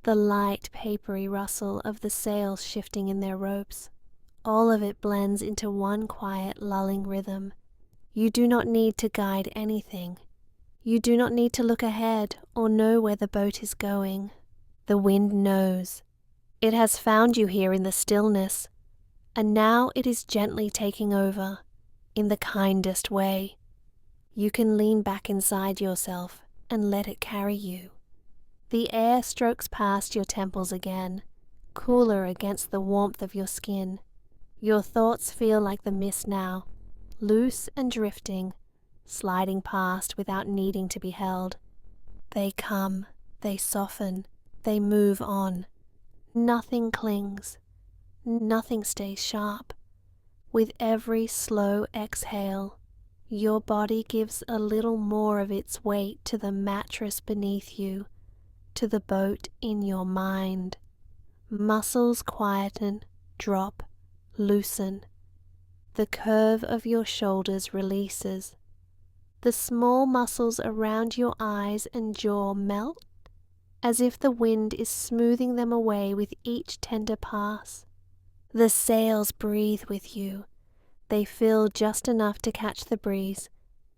the light papery rustle of the sails shifting in their ropes, all of it blends into one quiet lulling rhythm. You do not need to guide anything. You do not need to look ahead or know where the boat is going. The wind knows. It has found you here in the stillness, and now it is gently taking over, in the kindest way. You can lean back inside yourself and let it carry you. The air strokes past your temples again, cooler against the warmth of your skin. Your thoughts feel like the mist now, loose and drifting, sliding past without needing to be held. They come, they soften, they move on. Nothing clings, nothing stays sharp. With every slow exhale, your body gives a little more of its weight to the mattress beneath you, to the boat in your mind. Muscles quieten, drop, loosen. The curve of your shoulders releases. The small muscles around your eyes and jaw melt, as if the wind is smoothing them away with each tender pass. The sails breathe with you. They fill just enough to catch the breeze,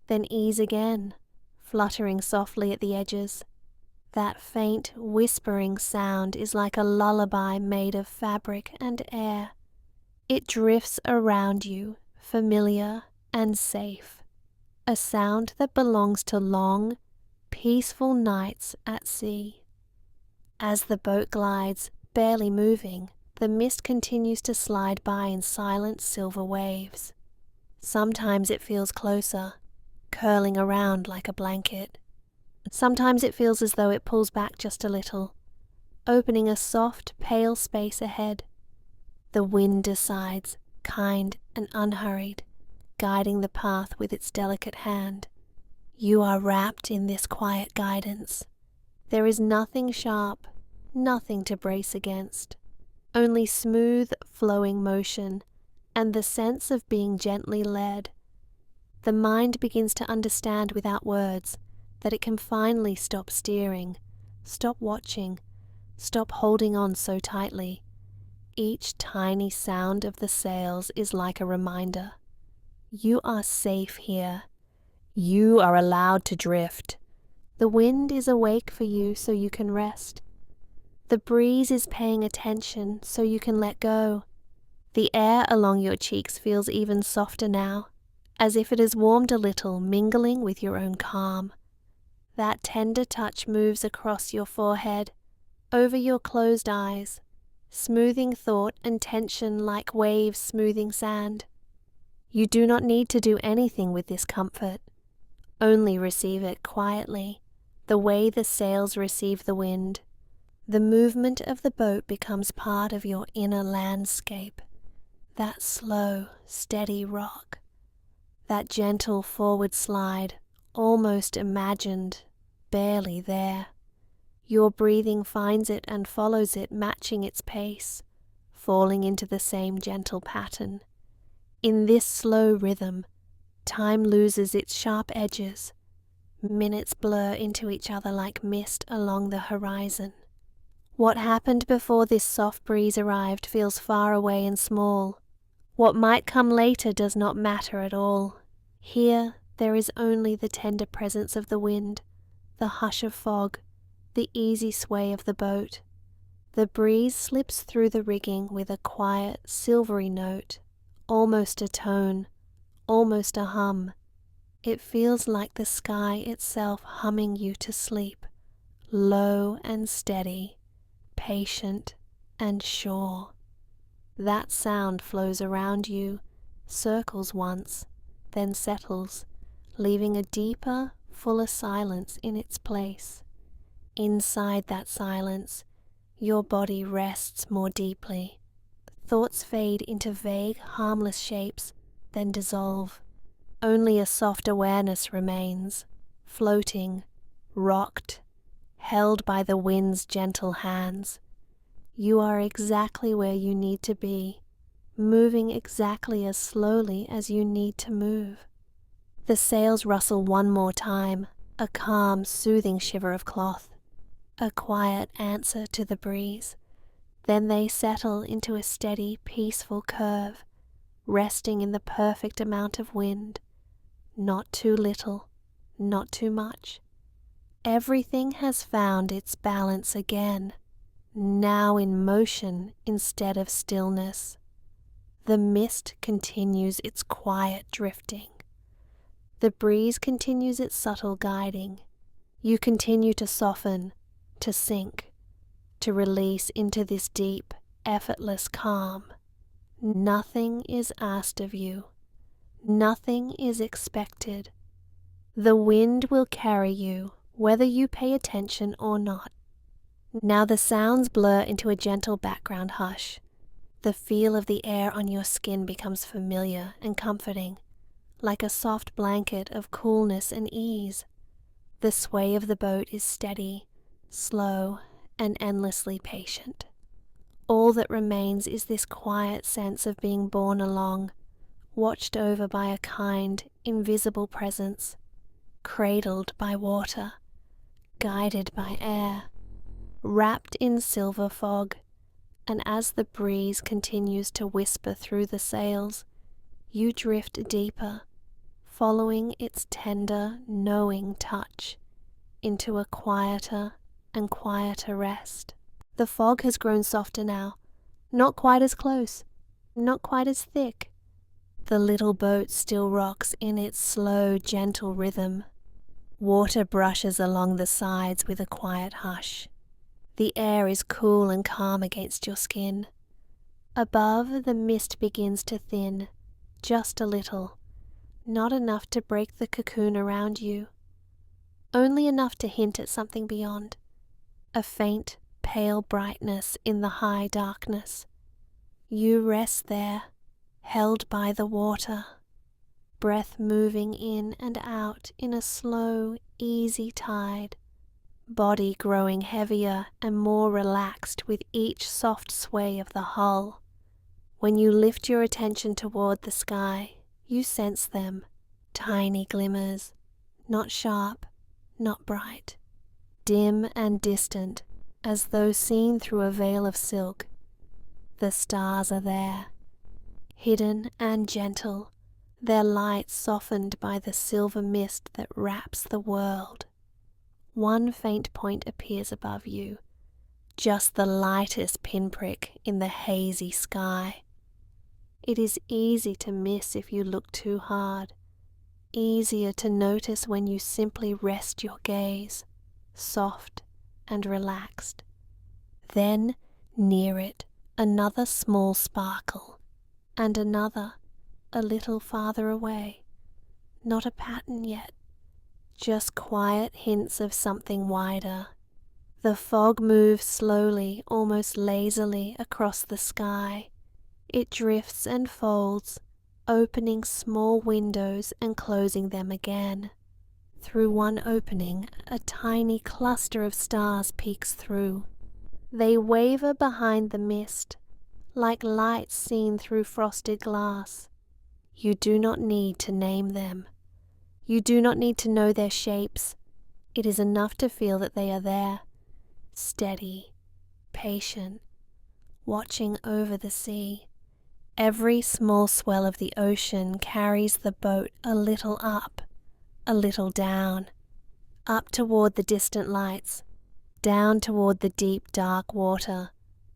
then ease again, fluttering softly at the edges. That faint, whispering sound is like a lullaby made of fabric and air. It drifts around you, familiar and safe. A sound that belongs to long, peaceful nights at sea. As the boat glides, barely moving, the mist continues to slide by in silent silver waves. Sometimes it feels closer, curling around like a blanket. Sometimes it feels as though it pulls back just a little, opening a soft, pale space ahead. The wind decides, kind and unhurried, guiding the path with its delicate hand. You are wrapped in this quiet guidance. There is nothing sharp, nothing to brace against, only smooth, flowing motion and the sense of being gently led. The mind begins to understand without words that it can finally stop steering, stop watching, stop holding on so tightly. Each tiny sound of the sails is like a reminder. You are safe here. You are allowed to drift. The wind is awake for you so you can rest. The breeze is paying attention so you can let go. The air along your cheeks feels even softer now, as if it has warmed a little, mingling with your own calm. That tender touch moves across your forehead, over your closed eyes, smoothing thought and tension like waves smoothing sand. You do not need to do anything with this comfort. Only receive it quietly, the way the sails receive the wind. The movement of the boat becomes part of your inner landscape. That slow, steady rock. That gentle forward slide, almost imagined, barely there. Your breathing finds it and follows it, matching its pace, falling into the same gentle pattern. In this slow rhythm, time loses its sharp edges. Minutes blur into each other like mist along the horizon. What happened before this soft breeze arrived feels far away and small. What might come later does not matter at all. Here, there is only the tender presence of the wind, the hush of fog, the easy sway of the boat. The breeze slips through the rigging with a quiet, silvery note, almost a tone, almost a hum. It feels like the sky itself humming you to sleep, low and steady, patient and sure. That sound flows around you, circles once, then settles, leaving a deeper, fuller silence in its place. Inside that silence, your body rests more deeply. Thoughts fade into vague, harmless shapes, then dissolve. Only a soft awareness remains, floating, rocked, held by the wind's gentle hands. You are exactly where you need to be, moving exactly as slowly as you need to move. The sails rustle one more time, a calm, soothing shiver of cloth, a quiet answer to the breeze. Then they settle into a steady, peaceful curve, resting in the perfect amount of wind. Not too little, not too much. Everything has found its balance again, now in motion instead of stillness. The mist continues its quiet drifting. The breeze continues its subtle guiding. You continue to soften, to sink, to release into this deep, effortless calm. Nothing is asked of you. Nothing is expected. The wind will carry you, whether you pay attention or not. Now the sounds blur into a gentle background hush. The feel of the air on your skin becomes familiar and comforting, like a soft blanket of coolness and ease. The sway of the boat is steady, slow, and endlessly patient. All that remains is this quiet sense of being borne along, watched over by a kind, invisible presence, cradled by water, guided by air, wrapped in silver fog, and as the breeze continues to whisper through the sails, you drift deeper, following its tender, knowing touch, into a quieter, and quieter rest. The fog has grown softer now, not quite as close, not quite as thick. The little boat still rocks in its slow, gentle rhythm. Water brushes along the sides with a quiet hush. The air is cool and calm against your skin. Above, the mist begins to thin, just a little, not enough to break the cocoon around you, only enough to hint at something beyond, a faint, pale brightness in the high darkness. You rest there, held by the water, breath moving in and out in a slow, easy tide, body growing heavier and more relaxed with each soft sway of the hull. When you lift your attention toward the sky, you sense them, tiny glimmers, not sharp, not bright, dim and distant, as though seen through a veil of silk. The stars are there, hidden and gentle, their light softened by the silver mist that wraps the world. One faint point appears above you, just the lightest pinprick in the hazy sky. It is easy to miss if you look too hard, easier to notice when you simply rest your gaze, soft and relaxed. Then, near it, another small sparkle, and another, a little farther away. Not a pattern yet, just quiet hints of something wider. The fog moves slowly, almost lazily, across the sky. It drifts and folds, opening small windows and closing them again. Through one opening, a tiny cluster of stars peeks through. They waver behind the mist, like lights seen through frosted glass. You do not need to name them. You do not need to know their shapes. It is enough to feel that they are there, steady, patient, watching over the sea. Every small swell of the ocean carries the boat a little up, a little down, up toward the distant lights, down toward the deep, dark water.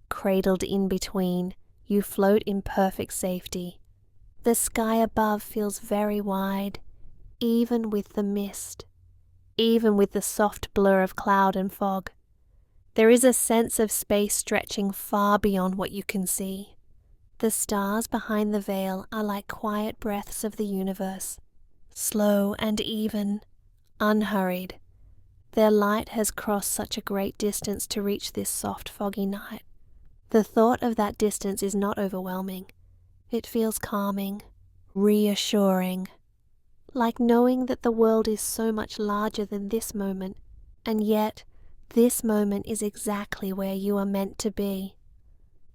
Cradled in between, you float in perfect safety. The sky above feels very wide, even with the mist, even with the soft blur of cloud and fog. There is a sense of space stretching far beyond what you can see. The stars behind the veil are like quiet breaths of the universe, slow and even, unhurried. Their light has crossed such a great distance to reach this soft, foggy night. The thought of that distance is not overwhelming. It feels calming, reassuring, like knowing that the world is so much larger than this moment, and yet this moment is exactly where you are meant to be.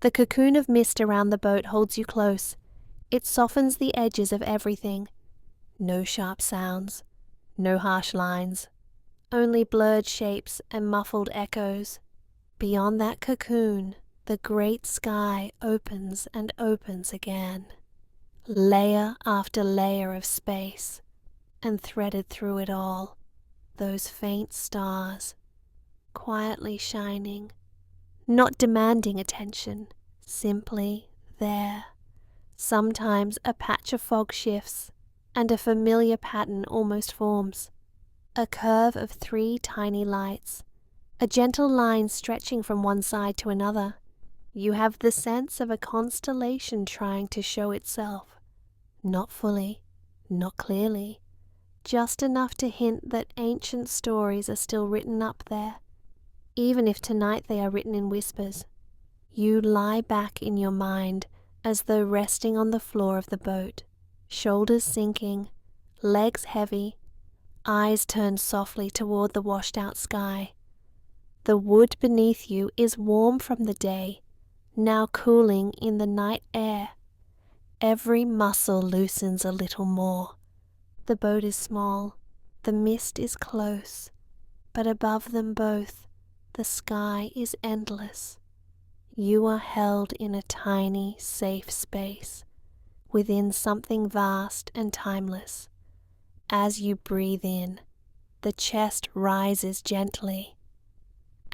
The cocoon of mist around the boat holds you close. It softens the edges of everything. No sharp sounds, no harsh lines, only blurred shapes and muffled echoes. Beyond that cocoon, the great sky opens and opens again. Layer after layer of space, and threaded through it all, those faint stars, quietly shining, not demanding attention, simply there. Sometimes a patch of fog shifts, and a familiar pattern almost forms. A curve of 3 tiny lights, a gentle line stretching from one side to another. You have the sense of a constellation trying to show itself. Not fully, not clearly, just enough to hint that ancient stories are still written up there, even if tonight they are written in whispers. You lie back in your mind as though resting on the floor of the boat, shoulders sinking, legs heavy, eyes turned softly toward the washed-out sky. The wood beneath you is warm from the day, now cooling in the night air. Every muscle loosens a little more. The boat is small, the mist is close, but above them both, the sky is endless. You are held in a tiny, safe space, within something vast and timeless. As you breathe in, the chest rises gently.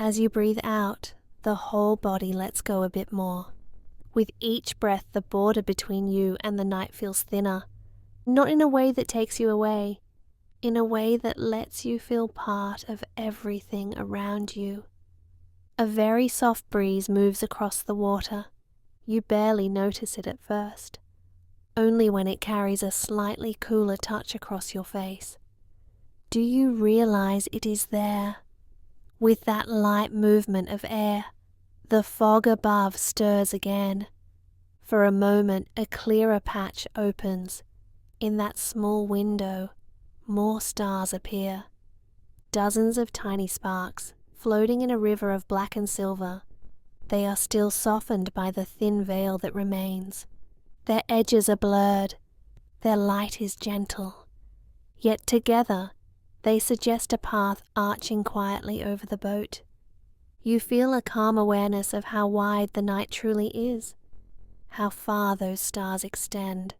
As you breathe out, the whole body lets go a bit more. With each breath, the border between you and the night feels thinner, not in a way that takes you away, in a way that lets you feel part of everything around you. A very soft breeze moves across the water. You barely notice it at first, only when it carries a slightly cooler touch across your face. Do you realize it is there? With that light movement of air, the fog above stirs again. For a moment, a clearer patch opens. In that small window, more stars appear. Dozens of tiny sparks, floating in a river of black and silver. They are still softened by the thin veil that remains. Their edges are blurred. Their light is gentle. Yet together, they suggest a path arching quietly over the boat. You feel a calm awareness of how wide the night truly is, how far those stars extend,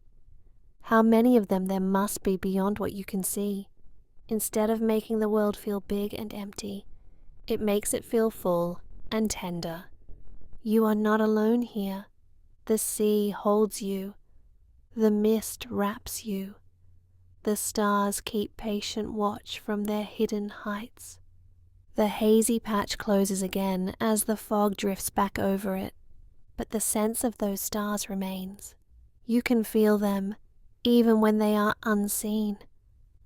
how many of them there must be beyond what you can see. Instead of making the world feel big and empty, it makes it feel full and tender. You are not alone here. The sea holds you. The mist wraps you. The stars keep patient watch from their hidden heights. The hazy patch closes again as the fog drifts back over it, but the sense of those stars remains. You can feel them, even when they are unseen,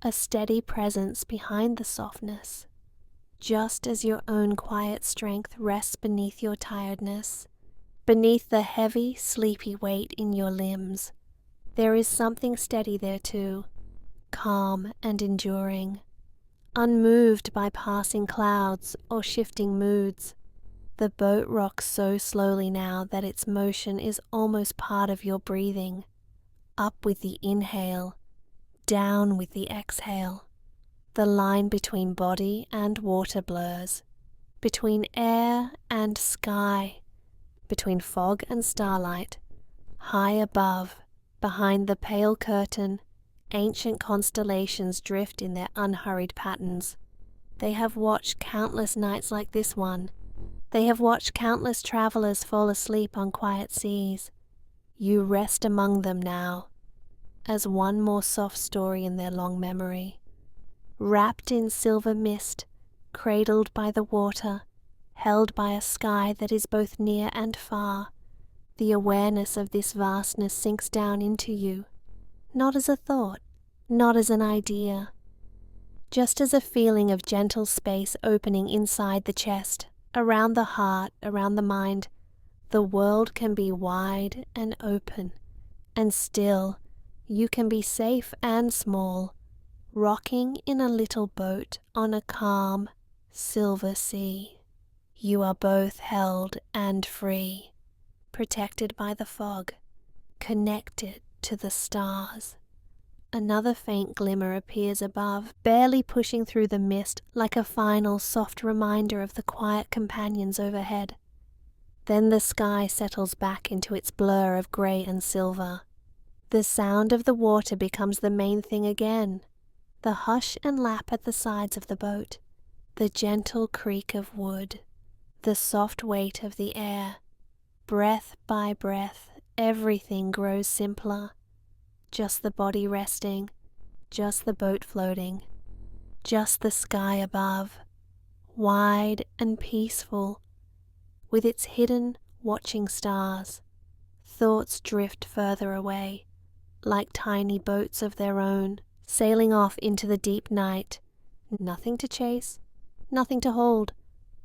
a steady presence behind the softness. Just as your own quiet strength rests beneath your tiredness, beneath the heavy, sleepy weight in your limbs, there is something steady there too, calm and enduring, unmoved by passing clouds or shifting moods. The boat rocks so slowly now that its motion is almost part of your breathing. Up with the inhale, down with the exhale. The line between body and water blurs, between air and sky, between fog and starlight. High above, behind the pale curtain, ancient constellations drift in their unhurried patterns. They have watched countless nights like this one. They have watched countless travelers fall asleep on quiet seas. You rest among them now, as one more soft story in their long memory. Wrapped in silver mist, cradled by the water, held by a sky that is both near and far, the awareness of this vastness sinks down into you, not as a thought, not as an idea, just as a feeling of gentle space opening inside the chest, around the heart, around the mind. The world can be wide and open, and still you can be safe and small, rocking in a little boat on a calm, silver sea. You are both held and free, protected by the fog, connected to the stars. Another faint glimmer appears above, barely pushing through the mist like a final soft reminder of the quiet companions overhead. Then the sky settles back into its blur of grey and silver. The sound of the water becomes the main thing again. The hush and lap at the sides of the boat, the gentle creak of wood, the soft weight of the air. Breath by breath, everything grows simpler. Just the body resting, just the boat floating, just the sky above, wide and peaceful, with its hidden, watching stars. Thoughts drift further away, like tiny boats of their own, sailing off into the deep night. Nothing to chase, nothing to hold,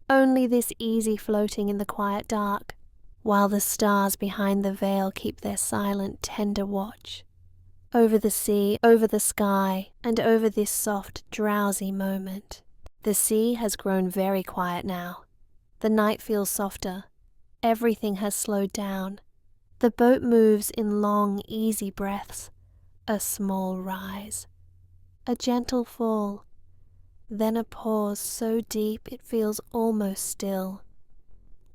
only this easy floating in the quiet dark, while the stars behind the veil keep their silent, tender watch. Over the sea, over the sky, and over this soft, drowsy moment. The sea has grown very quiet now. The night feels softer. Everything has slowed down. The boat moves in long, easy breaths. A small rise. A gentle fall. Then a pause so deep it feels almost still.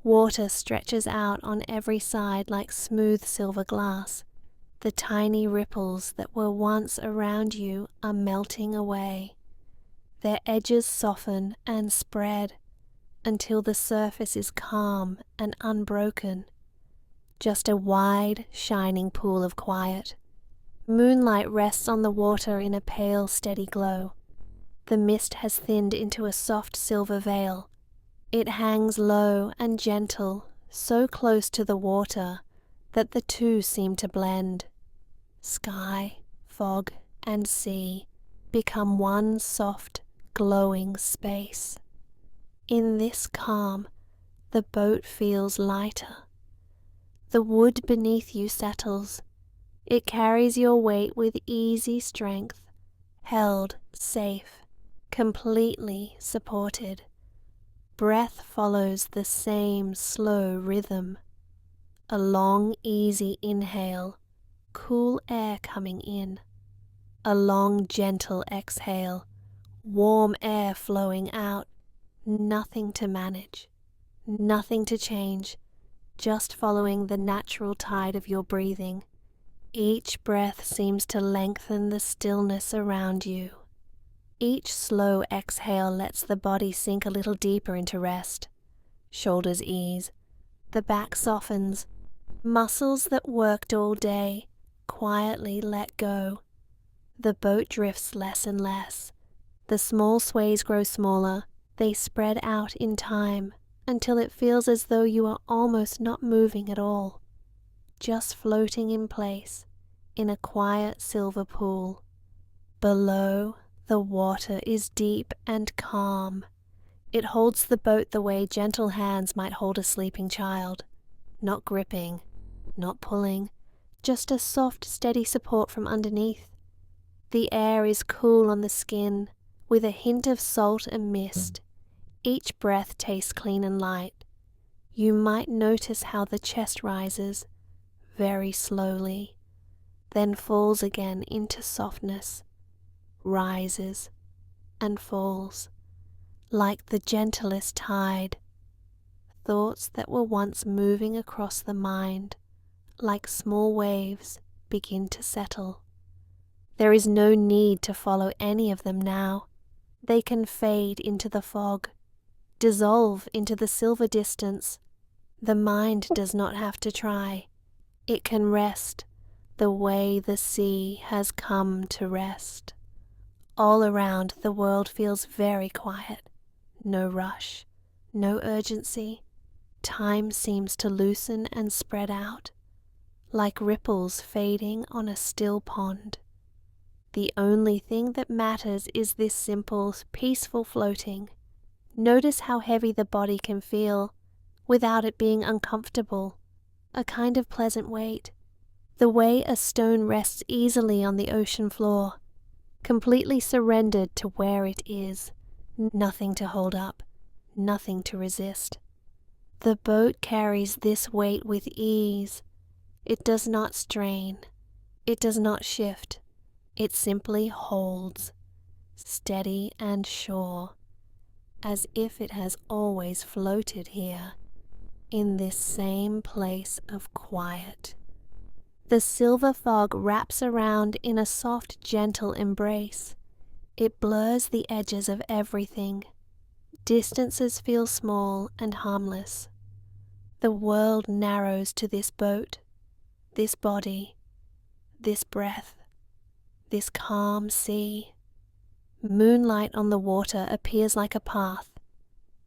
Water stretches out on every side like smooth silver glass. The tiny ripples that were once around you are melting away. Their edges soften and spread. until the surface is calm and unbroken, just a wide, shining pool of quiet. Moonlight rests on the water in a pale, steady glow. The mist has thinned into a soft silver veil. It hangs low and gentle, so close to the water that the two seem to blend. Sky, fog, and sea become one soft, glowing space. In this calm, the boat feels lighter. The wood beneath you settles. It carries your weight with easy strength, held safe, completely supported. Breath follows the same slow rhythm. A long, easy inhale, cool air coming in. A long, gentle exhale, warm air flowing out. Nothing to manage, nothing to change, just following the natural tide of your breathing. Each breath seems to lengthen the stillness around you. Each slow exhale lets the body sink a little deeper into rest. Shoulders ease, the back softens, muscles that worked all day quietly let go. The boat drifts less and less. The small sways grow smaller. They spread out in time until it feels as though you are almost not moving at all, just floating in place in a quiet silver pool. Below, the water is deep and calm. It holds the boat the way gentle hands might hold a sleeping child, not gripping, not pulling, just a soft, steady support from underneath. The air is cool on the skin, with a hint of salt and mist. Each breath tastes clean and light. You might notice how the chest rises, very slowly, then falls again into softness, rises and falls, like the gentlest tide. Thoughts that were once moving across the mind, like small waves, begin to settle. There is no need to follow any of them now. They can fade into the fog, dissolve into the silver distance. The mind does not have to try. It can rest the way the sea has come to rest. All around, the world feels very quiet. No rush, no urgency. Time seems to loosen and spread out, like ripples fading on a still pond. The only thing that matters is this simple, peaceful floating. Notice how heavy the body can feel without it being uncomfortable, a kind of pleasant weight, the way a stone rests easily on the ocean floor, completely surrendered to where it is, nothing to hold up, nothing to resist. The boat carries this weight with ease. It does not strain, it does not shift, it simply holds, steady and sure, as if it has always floated here, in this same place of quiet. The silver fog wraps around in a soft, gentle embrace. It blurs the edges of everything. Distances feel small and harmless. The world narrows to this boat, this body, this breath, this calm sea. Moonlight on the water appears like a path,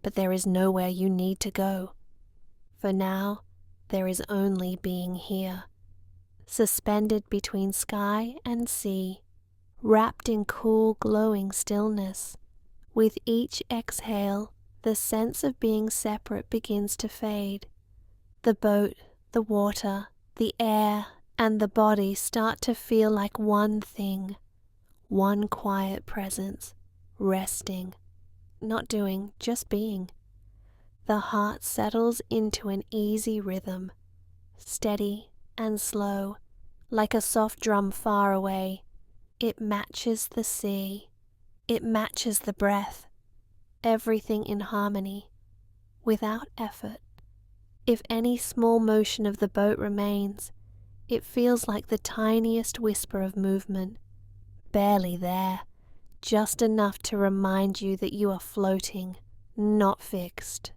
but there is nowhere you need to go. For now, there is only being here, suspended between sky and sea, wrapped in cool, glowing stillness. With each exhale, the sense of being separate begins to fade. The boat, the water, the air, and the body start to feel like one thing, one quiet presence, resting, not doing, just being. The heart settles into an easy rhythm, steady and slow, like a soft drum far away. It matches the sea. It matches the breath. Everything in harmony, without effort. If any small motion of the boat remains, it feels like the tiniest whisper of movement, barely there, just enough to remind you that you are floating, not fixed,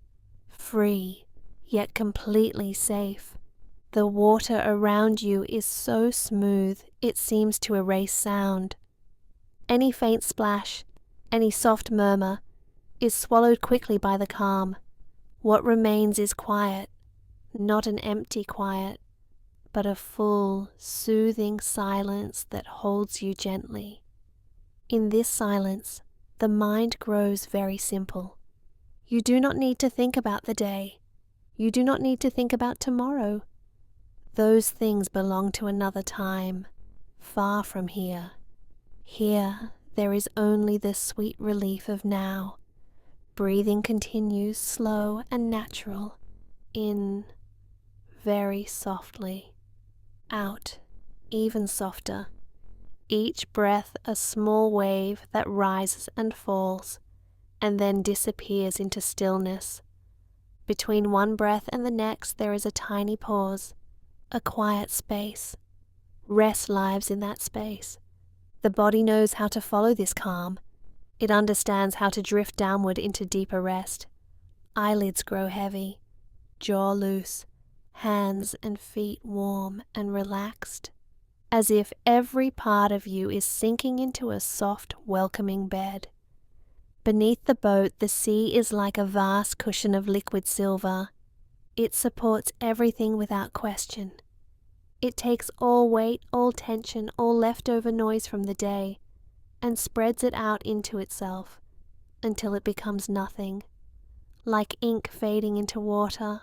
free, yet completely safe. The water around you is so smooth it seems to erase sound. Any faint splash, any soft murmur, is swallowed quickly by the calm. What remains is quiet, not an empty quiet, but a full, soothing silence that holds you gently. In this silence, the mind grows very simple. You do not need to think about the day. You do not need to think about tomorrow. Those things belong to another time, far from here. Here, there is only the sweet relief of now. Breathing continues slow and natural. In, very softly. Out, even softer. Each breath a small wave that rises and falls, and then disappears into stillness. Between one breath and the next there is a tiny pause, a quiet space. Rest lives in that space. The body knows how to follow this calm. It understands how to drift downward into deeper rest. Eyelids grow heavy, jaw loose, hands and feet warm and relaxed, as if every part of you is sinking into a soft, welcoming bed. Beneath the boat, the sea is like a vast cushion of liquid silver. It supports everything without question. It takes all weight, all tension, all leftover noise from the day, and spreads it out into itself, until it becomes nothing. Like ink fading into water,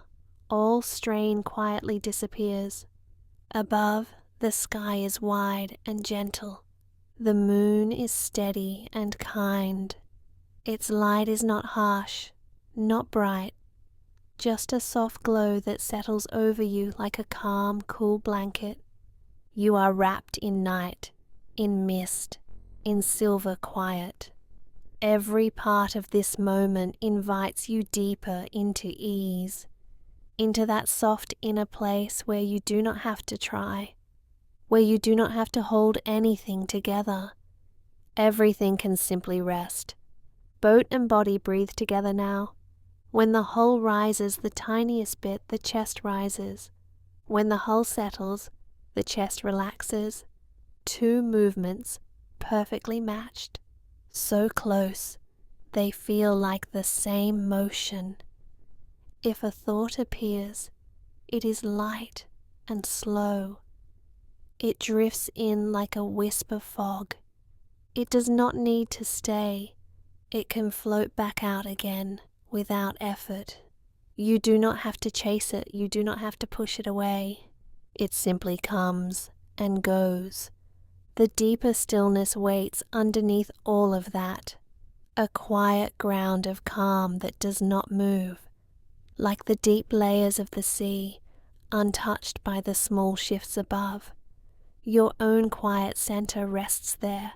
all strain quietly disappears. Above, the sky is wide and gentle. The moon is steady and kind. Its light is not harsh, not bright, just a soft glow that settles over you like a calm, cool blanket. You are wrapped in night, in mist, in silver quiet. Every part of this moment invites you deeper into ease, into that soft inner place where you do not have to try, where you do not have to hold anything together. Everything can simply rest. Boat and body breathe together now. When the hull rises the tiniest bit, the chest rises. When the hull settles, the chest relaxes. Two movements, perfectly matched. So close, they feel like the same motion. If a thought appears, it is light and slow. It drifts in like a wisp of fog. It does not need to stay. It can float back out again without effort. You do not have to chase it. You do not have to push it away. It simply comes and goes. The deeper stillness waits underneath all of that. A quiet ground of calm that does not move, like the deep layers of the sea, untouched by the small shifts above. Your own quiet center rests there,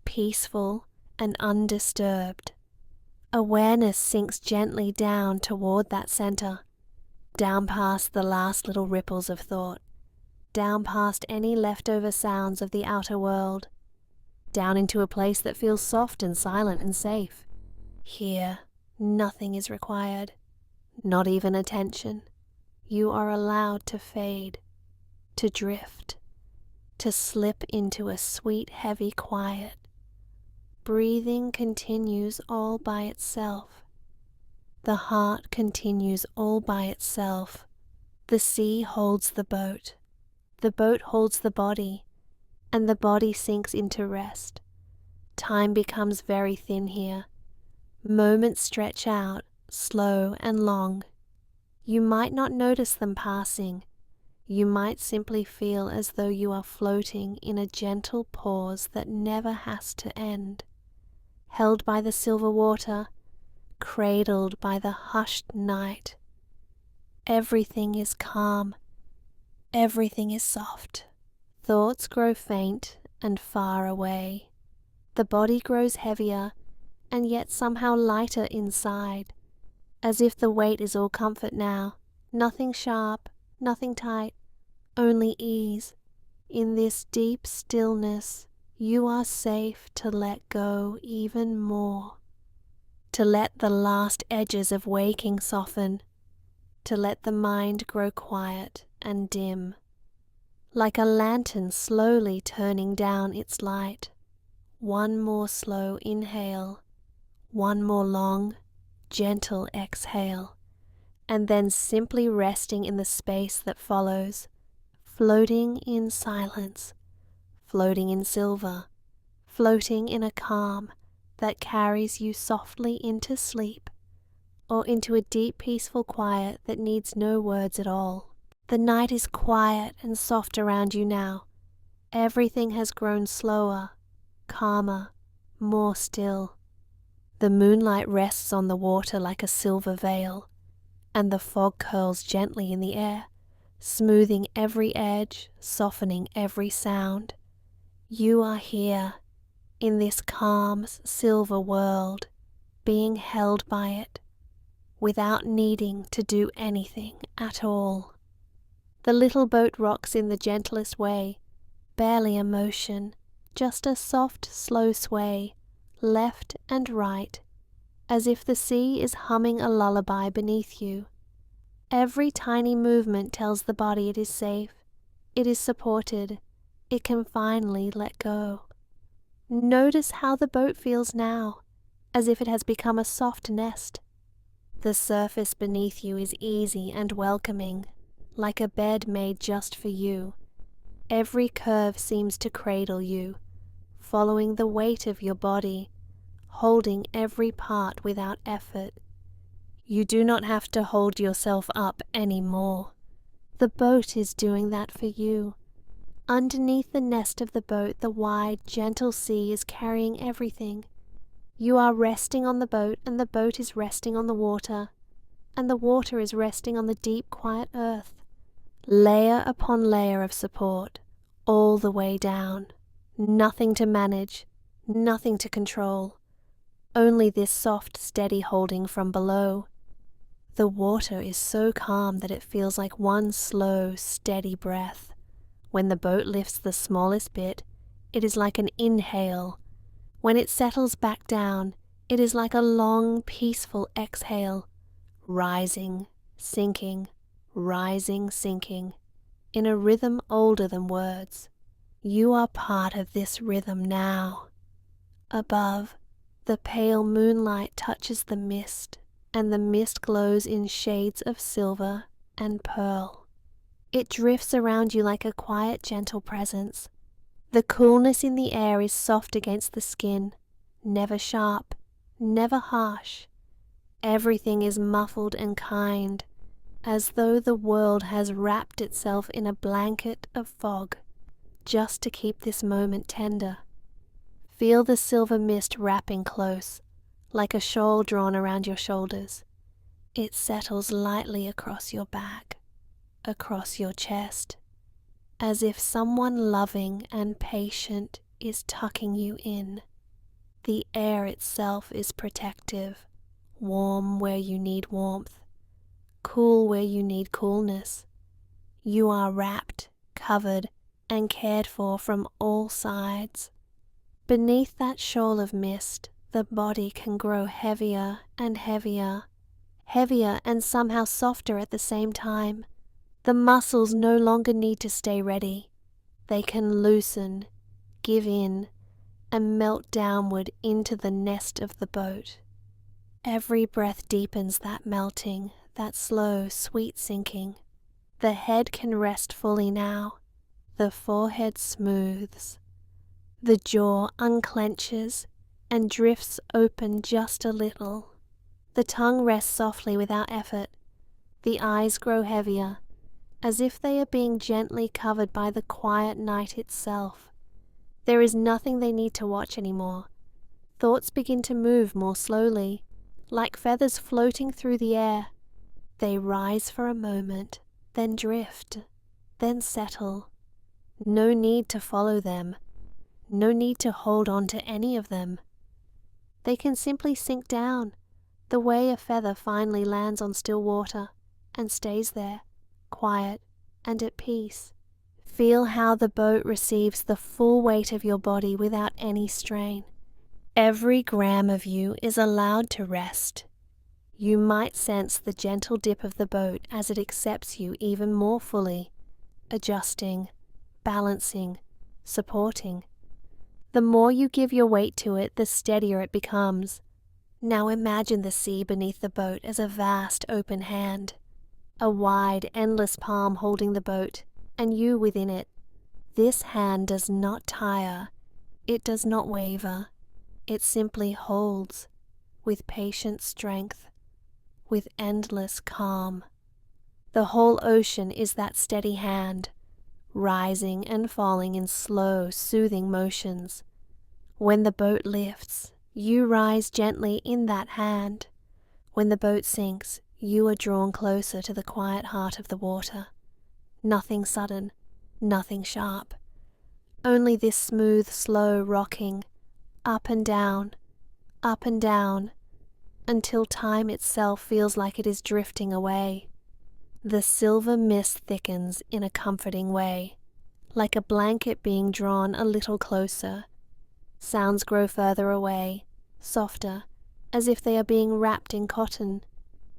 peaceful and undisturbed. Awareness sinks gently down toward that center, down past the last little ripples of thought, down past any leftover sounds of the outer world, down into a place that feels soft and silent and safe. Here, nothing is required, not even attention. You are allowed to fade, to drift, to slip into a sweet, heavy quiet. Breathing continues all by itself. The heart continues all by itself. The sea holds the boat holds the body, and the body sinks into rest. Time becomes very thin here. Moments stretch out, slow and long. You might not notice them passing. You might simply feel as though you are floating in a gentle pause that never has to end. Held by the silver water, cradled by the hushed night. Everything is calm. Everything is soft. Thoughts grow faint and far away. The body grows heavier and yet somehow lighter inside, as if the weight is all comfort now. Nothing sharp, nothing tight, only ease. In this deep stillness, you are safe to let go even more, to let the last edges of waking soften, to let the mind grow quiet and dim, like a lantern slowly turning down its light. One more slow inhale, one more long, gentle exhale, and then simply resting in the space that follows, floating in silence, floating in silver, floating in a calm that carries you softly into sleep, or into a deep peaceful quiet that needs no words at all. The night is quiet and soft around you now. Everything has grown slower, calmer, more still. The moonlight rests on the water like a silver veil, and the fog curls gently in the air, smoothing every edge, softening every sound. You are here, in this calm, silver world, being held by it, without needing to do anything at all. The little boat rocks in the gentlest way, barely a motion, just a soft, slow sway, left and right, as if the sea is humming a lullaby beneath you. Every tiny movement tells the body it is safe, it is supported, it can finally let go. Notice how the boat feels now, as if it has become a soft nest. The surface beneath you is easy and welcoming, like a bed made just for you. Every curve seems to cradle you, following the weight of your body, holding every part without effort. You do not have to hold yourself up anymore. The boat is doing that for you. Underneath the nest of the boat, the wide, gentle sea is carrying everything. You are resting on the boat, and the boat is resting on the water, and the water is resting on the deep, quiet earth. Layer upon layer of support, all the way down. Nothing to manage, nothing to control. Only this soft, steady holding from below. The water is so calm that it feels like one slow, steady breath. When the boat lifts the smallest bit, it is like an inhale. When it settles back down, it is like a long, peaceful exhale, rising, sinking, rising, sinking, in a rhythm older than words. You are part of this rhythm now. Above, the pale moonlight touches the mist, and the mist glows in shades of silver and pearl. It drifts around you like a quiet, gentle presence. The coolness in the air is soft against the skin, never sharp, never harsh. Everything is muffled and kind, as though the world has wrapped itself in a blanket of fog, just to keep this moment tender. Feel the silver mist wrapping close, like a shawl drawn around your shoulders. It settles lightly across your back, across your chest, as if someone loving and patient is tucking you in. The air itself is protective, warm where you need warmth, cool where you need coolness. You are wrapped, covered, and cared for from all sides. Beneath that shawl of mist, the body can grow heavier and heavier, heavier and somehow softer at the same time. The muscles no longer need to stay ready. They can loosen, give in, and melt downward into the nest of the boat. Every breath deepens that melting, that slow, sweet sinking. The head can rest fully now. The forehead smooths. The jaw unclenches and drifts open just a little. The tongue rests softly without effort. The eyes grow heavier, as if they are being gently covered by the quiet night itself. There is nothing they need to watch anymore. Thoughts begin to move more slowly, like feathers floating through the air. They rise for a moment, then drift, then settle. No need to follow them. No need to hold on to any of them. They can simply sink down, the way a feather finally lands on still water, and stays there, quiet and at peace. Feel how the boat receives the full weight of your body without any strain. Every gram of you is allowed to rest. You might sense the gentle dip of the boat as it accepts you even more fully, adjusting, balancing, supporting. The more you give your weight to it, the steadier it becomes. Now imagine the sea beneath the boat as a vast open hand, a wide, endless palm holding the boat, and you within it. This hand does not tire, it does not waver, it simply holds, with patient strength, with endless calm. The whole ocean is that steady hand, rising and falling in slow, soothing motions. When the boat lifts, you rise gently in that hand. When the boat sinks, you are drawn closer to the quiet heart of the water. Nothing sudden, nothing sharp. Only this smooth, slow rocking, up and down, until time itself feels like it is drifting away. The silver mist thickens in a comforting way, like a blanket being drawn a little closer. Sounds grow further away, softer, as if they are being wrapped in cotton.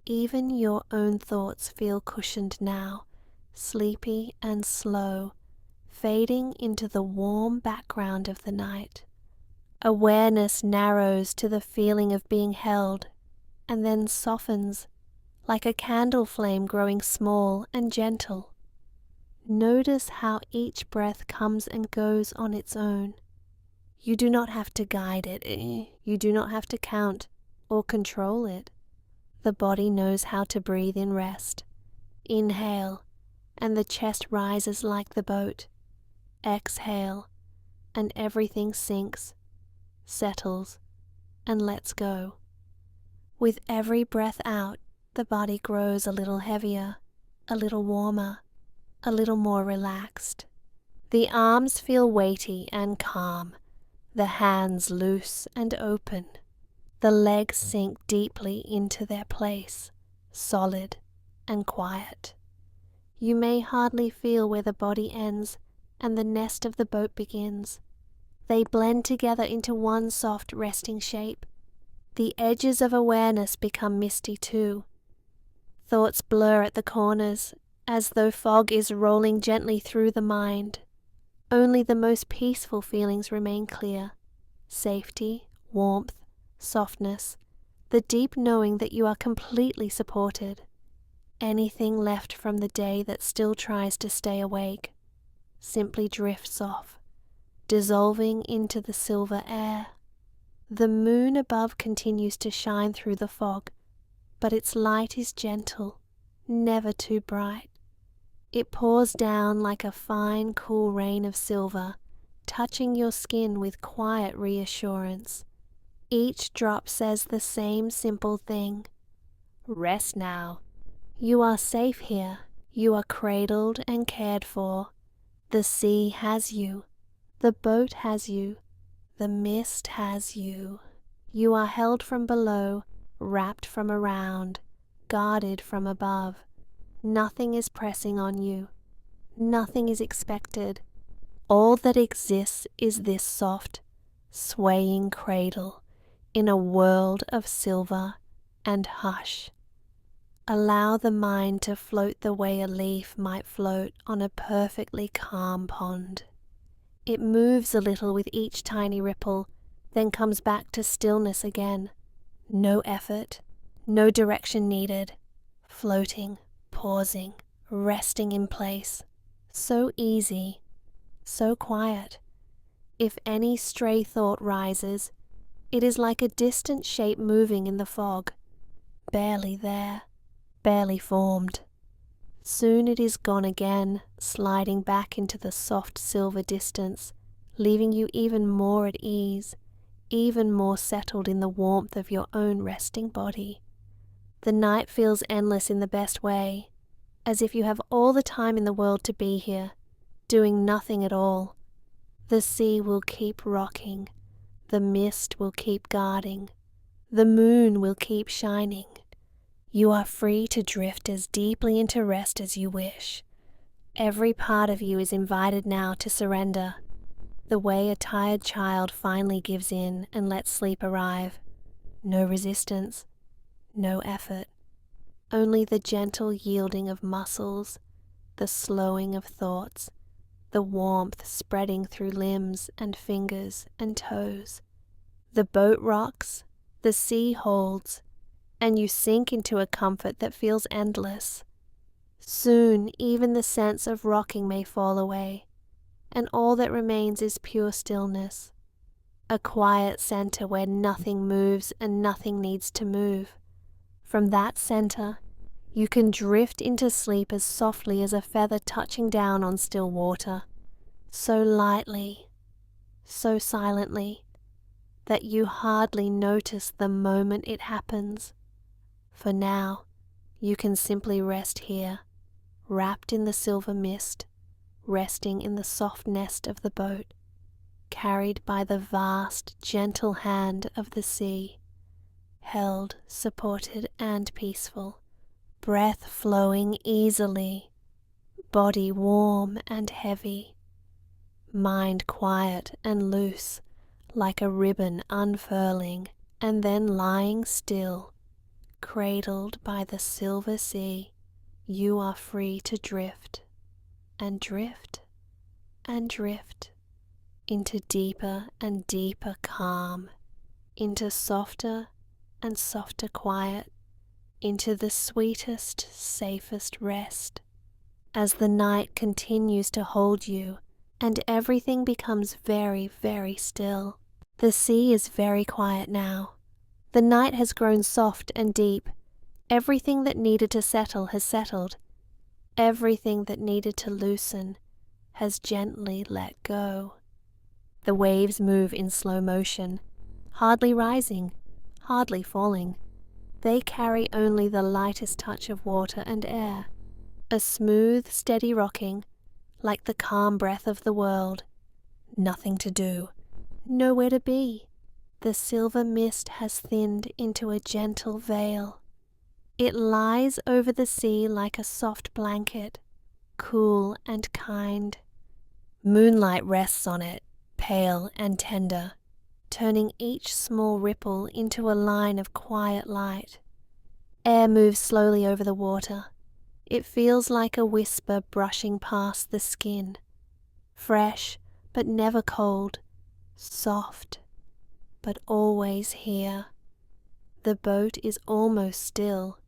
Even your own thoughts feel cushioned now, sleepy and slow, fading into the warm background of the night. Awareness narrows to the feeling of being held, and then softens, like a candle flame growing small and gentle. Notice how each breath comes and goes on its own. You do not have to guide it, you do not have to count or control it. The body knows how to breathe in rest. Inhale, and the chest rises like the boat. Exhale, and everything sinks, settles, and lets go. With every breath out, the body grows a little heavier, a little warmer, a little more relaxed. The arms feel weighty and calm, the hands loose and open. The legs sink deeply into their place, solid and quiet. You may hardly feel where the body ends and the nest of the boat begins. They blend together into one soft resting shape. The edges of awareness become misty too. Thoughts blur at the corners, as though fog is rolling gently through the mind. Only the most peaceful feelings remain clear. Safety, warmth, softness, the deep knowing that you are completely supported. Anything left from the day that still tries to stay awake simply drifts off, dissolving into the silver air. The moon above continues to shine through the fog, but its light is gentle, never too bright. It pours down like a fine, cool rain of silver, touching your skin with quiet reassurance. Each drop says the same simple thing. Rest now. You are safe here. You are cradled and cared for. The sea has you. The boat has you. The mist has you. You are held from below, wrapped from around, guarded from above. Nothing is pressing on you. Nothing is expected. All that exists is this soft, swaying cradle in a world of silver and hush. Allow the mind to float the way a leaf might float on a perfectly calm pond. It moves a little with each tiny ripple, then comes back to stillness again. No effort, no direction needed. Floating, pausing, resting in place. So easy, so quiet. If any stray thought rises, it is like a distant shape moving in the fog, barely there, barely formed. Soon it is gone again, sliding back into the soft silver distance, leaving you even more at ease, even more settled in the warmth of your own resting body. The night feels endless in the best way, as if you have all the time in the world to be here, doing nothing at all. The sea will keep rocking, the mist will keep guarding, the moon will keep shining. You are free to drift as deeply into rest as you wish. Every part of you is invited now to surrender. The way a tired child finally gives in and lets sleep arrive. No resistance, no effort, only the gentle yielding of muscles, the slowing of thoughts, the warmth spreading through limbs and fingers and toes. The boat rocks, the sea holds, and you sink into a comfort that feels endless. Soon even the sense of rocking may fall away, and all that remains is pure stillness, a quiet center where nothing moves and nothing needs to move. From that center, you can drift into sleep as softly as a feather touching down on still water, so lightly, so silently, that you hardly notice the moment it happens. For now, you can simply rest here, wrapped in the silver mist, resting in the soft nest of the boat, carried by the vast, gentle hand of the sea, held, supported, and peaceful, breath flowing easily, body warm and heavy, mind quiet and loose, like a ribbon unfurling and then lying still, cradled by the silver sea. You are free to drift and drift and drift into deeper and deeper calm, into softer and softer quiet, into the sweetest, safest rest. As the night continues to hold you and everything becomes very, very still. The sea is very quiet now. The night has grown soft and deep. Everything that needed to settle has settled. Everything that needed to loosen has gently let go. The waves move in slow motion, hardly rising, hardly falling. They carry only the lightest touch of water and air, a smooth, steady rocking, like the calm breath of the world. Nothing to do, nowhere to be. The silver mist has thinned into a gentle veil. It lies over the sea like a soft blanket, cool and kind. Moonlight rests on it, pale and tender, turning each small ripple into a line of quiet light. Air moves slowly over the water. It feels like a whisper brushing past the skin. Fresh, but never cold. Soft, but always here. The boat is almost still.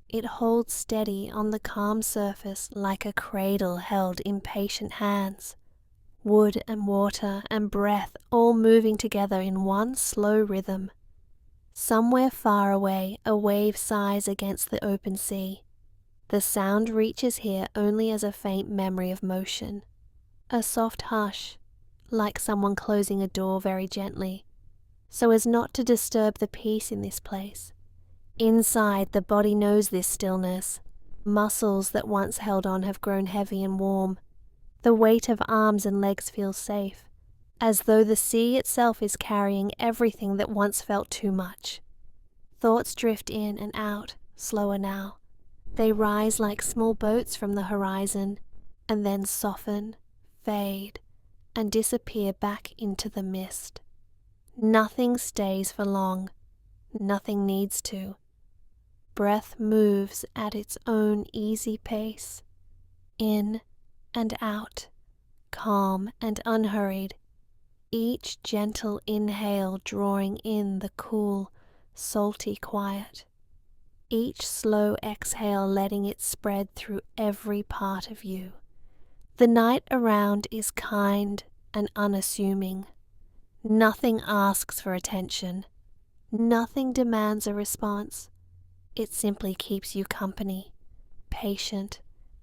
It holds steady on the calm surface like a cradle held in patient hands. Wood and water and breath all moving together in one slow rhythm. Somewhere far away, a wave sighs against the open sea. The sound reaches here only as a faint memory of motion. A soft hush, like someone closing a door very gently, so as not to disturb the peace in this place. Inside, the body knows this stillness. Muscles that once held on have grown heavy and warm. The weight of arms and legs feels safe, as though the sea itself is carrying everything that once felt too much. Thoughts drift in and out, slower now. They rise like small boats from the horizon, and then soften, fade, and disappear back into the mist. Nothing stays for long. Nothing needs to. Breath moves at its own easy pace, in and out, calm and unhurried, each gentle inhale drawing in the cool, salty quiet, each slow exhale letting it spread through every part of you. The night around is kind and unassuming. Nothing asks for attention. Nothing demands a response. It simply keeps you company, patient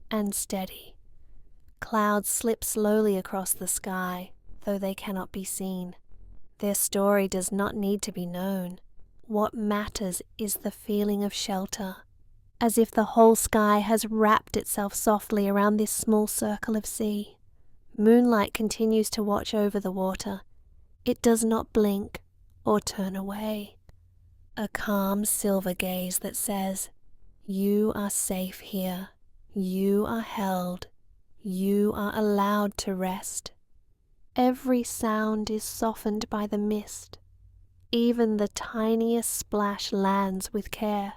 and steady. Clouds slip slowly across the sky, though they cannot be seen. Their story does not need to be known. What matters is the feeling of shelter, as if the whole sky has wrapped itself softly around this small circle of sea. Moonlight continues to watch over the water. It does not blink or turn away. A calm silver gaze that says, "You are safe here. You are held. You are allowed to rest." Every sound is softened by the mist. Even the tiniest splash lands with care.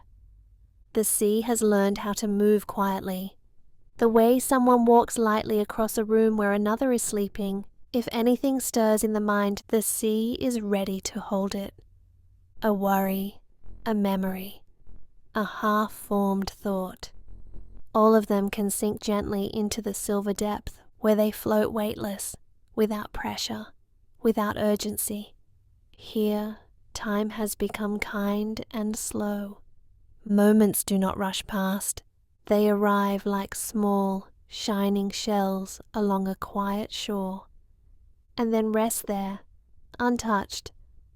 The sea has learned how to move quietly. The way someone walks lightly across a room where another is sleeping. If anything stirs in the mind, the sea is ready to hold it. A worry, a memory, a half-formed thought. All of them can sink gently into the silver depth where they float weightless, without pressure, without urgency. Here, time has become kind and slow. Moments do not rush past. They arrive like small, shining shells along a quiet shore, and then rest there, untouched,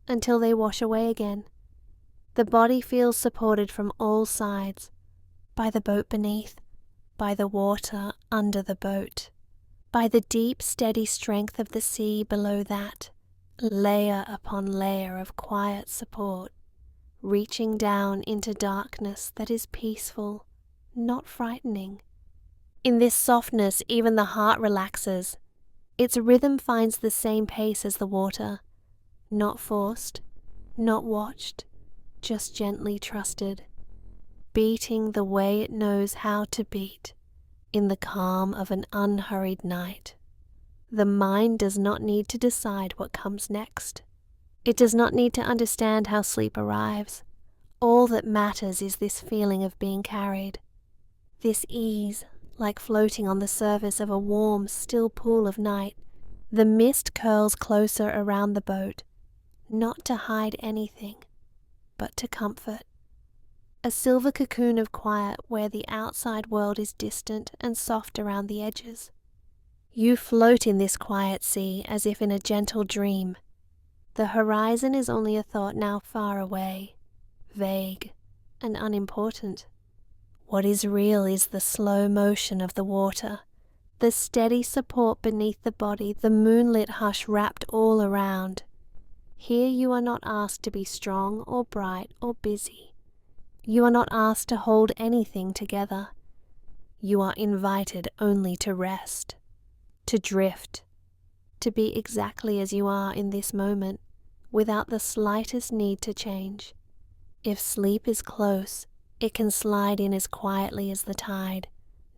until they wash away again. The body feels supported from all sides, by the boat beneath, by the water under the boat, by the deep, steady strength of the sea below that, layer upon layer of quiet support, reaching down into darkness that is peaceful, not frightening. In this softness, even the heart relaxes. Its rhythm finds the same pace as the water, not forced, not watched, just gently trusted, beating the way it knows how to beat, in the calm of an unhurried night. The mind does not need to decide what comes next. It does not need to understand how sleep arrives. All that matters is this feeling of being carried, this ease, like floating on the surface of a warm, still pool of night. The mist curls closer around the boat, not to hide anything, but to comfort. A silver cocoon of quiet where the outside world is distant and soft around the edges. You float in this quiet sea as if in a gentle dream. The horizon is only a thought now far away, vague and unimportant. What is real is the slow motion of the water, the steady support beneath the body, the moonlit hush wrapped all around. Here you are not asked to be strong or bright or busy. You are not asked to hold anything together. You are invited only to rest, to drift, to be exactly as you are in this moment, without the slightest need to change. If sleep is close, it can slide in as quietly as the tide.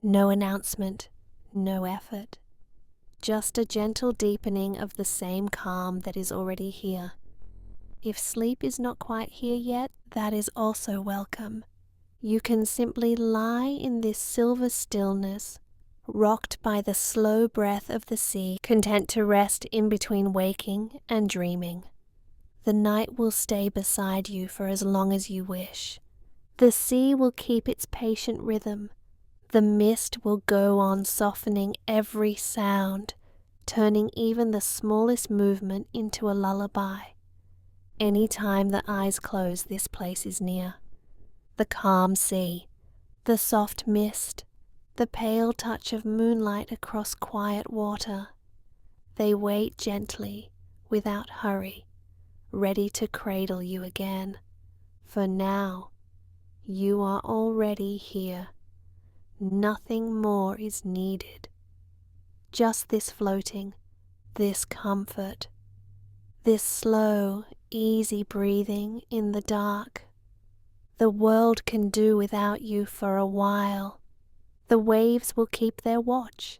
No announcement, no effort. Just a gentle deepening of the same calm that is already here. If sleep is not quite here yet, that is also welcome. You can simply lie in this silver stillness, rocked by the slow breath of the sea, content to rest in between waking and dreaming. The night will stay beside you for as long as you wish. The sea will keep its patient rhythm. The mist will go on softening every sound, turning even the smallest movement into a lullaby. Any time the eyes close, this place is near. The calm sea, the soft mist, the pale touch of moonlight across quiet water. They wait gently, without hurry, ready to cradle you again. For now, you are already here. Nothing more is needed. Just this floating, this comfort, this slow, easy breathing in the dark. The world can do without you for a while. The waves will keep their watch.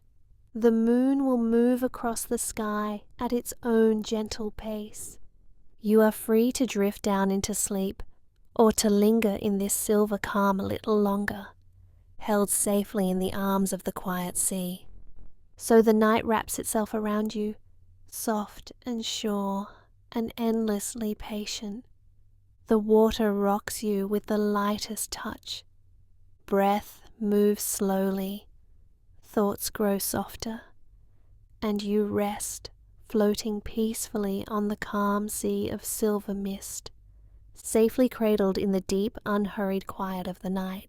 The moon will move across the sky at its own gentle pace. You are free to drift down into sleep, or to linger in this silver calm a little longer, held safely in the arms of the quiet sea. So the night wraps itself around you, soft and sure and endlessly patient. The water rocks you with the lightest touch. Breath moves slowly, thoughts grow softer, and you rest, floating peacefully on the calm sea of silver mist, safely cradled in the deep, unhurried quiet of the night.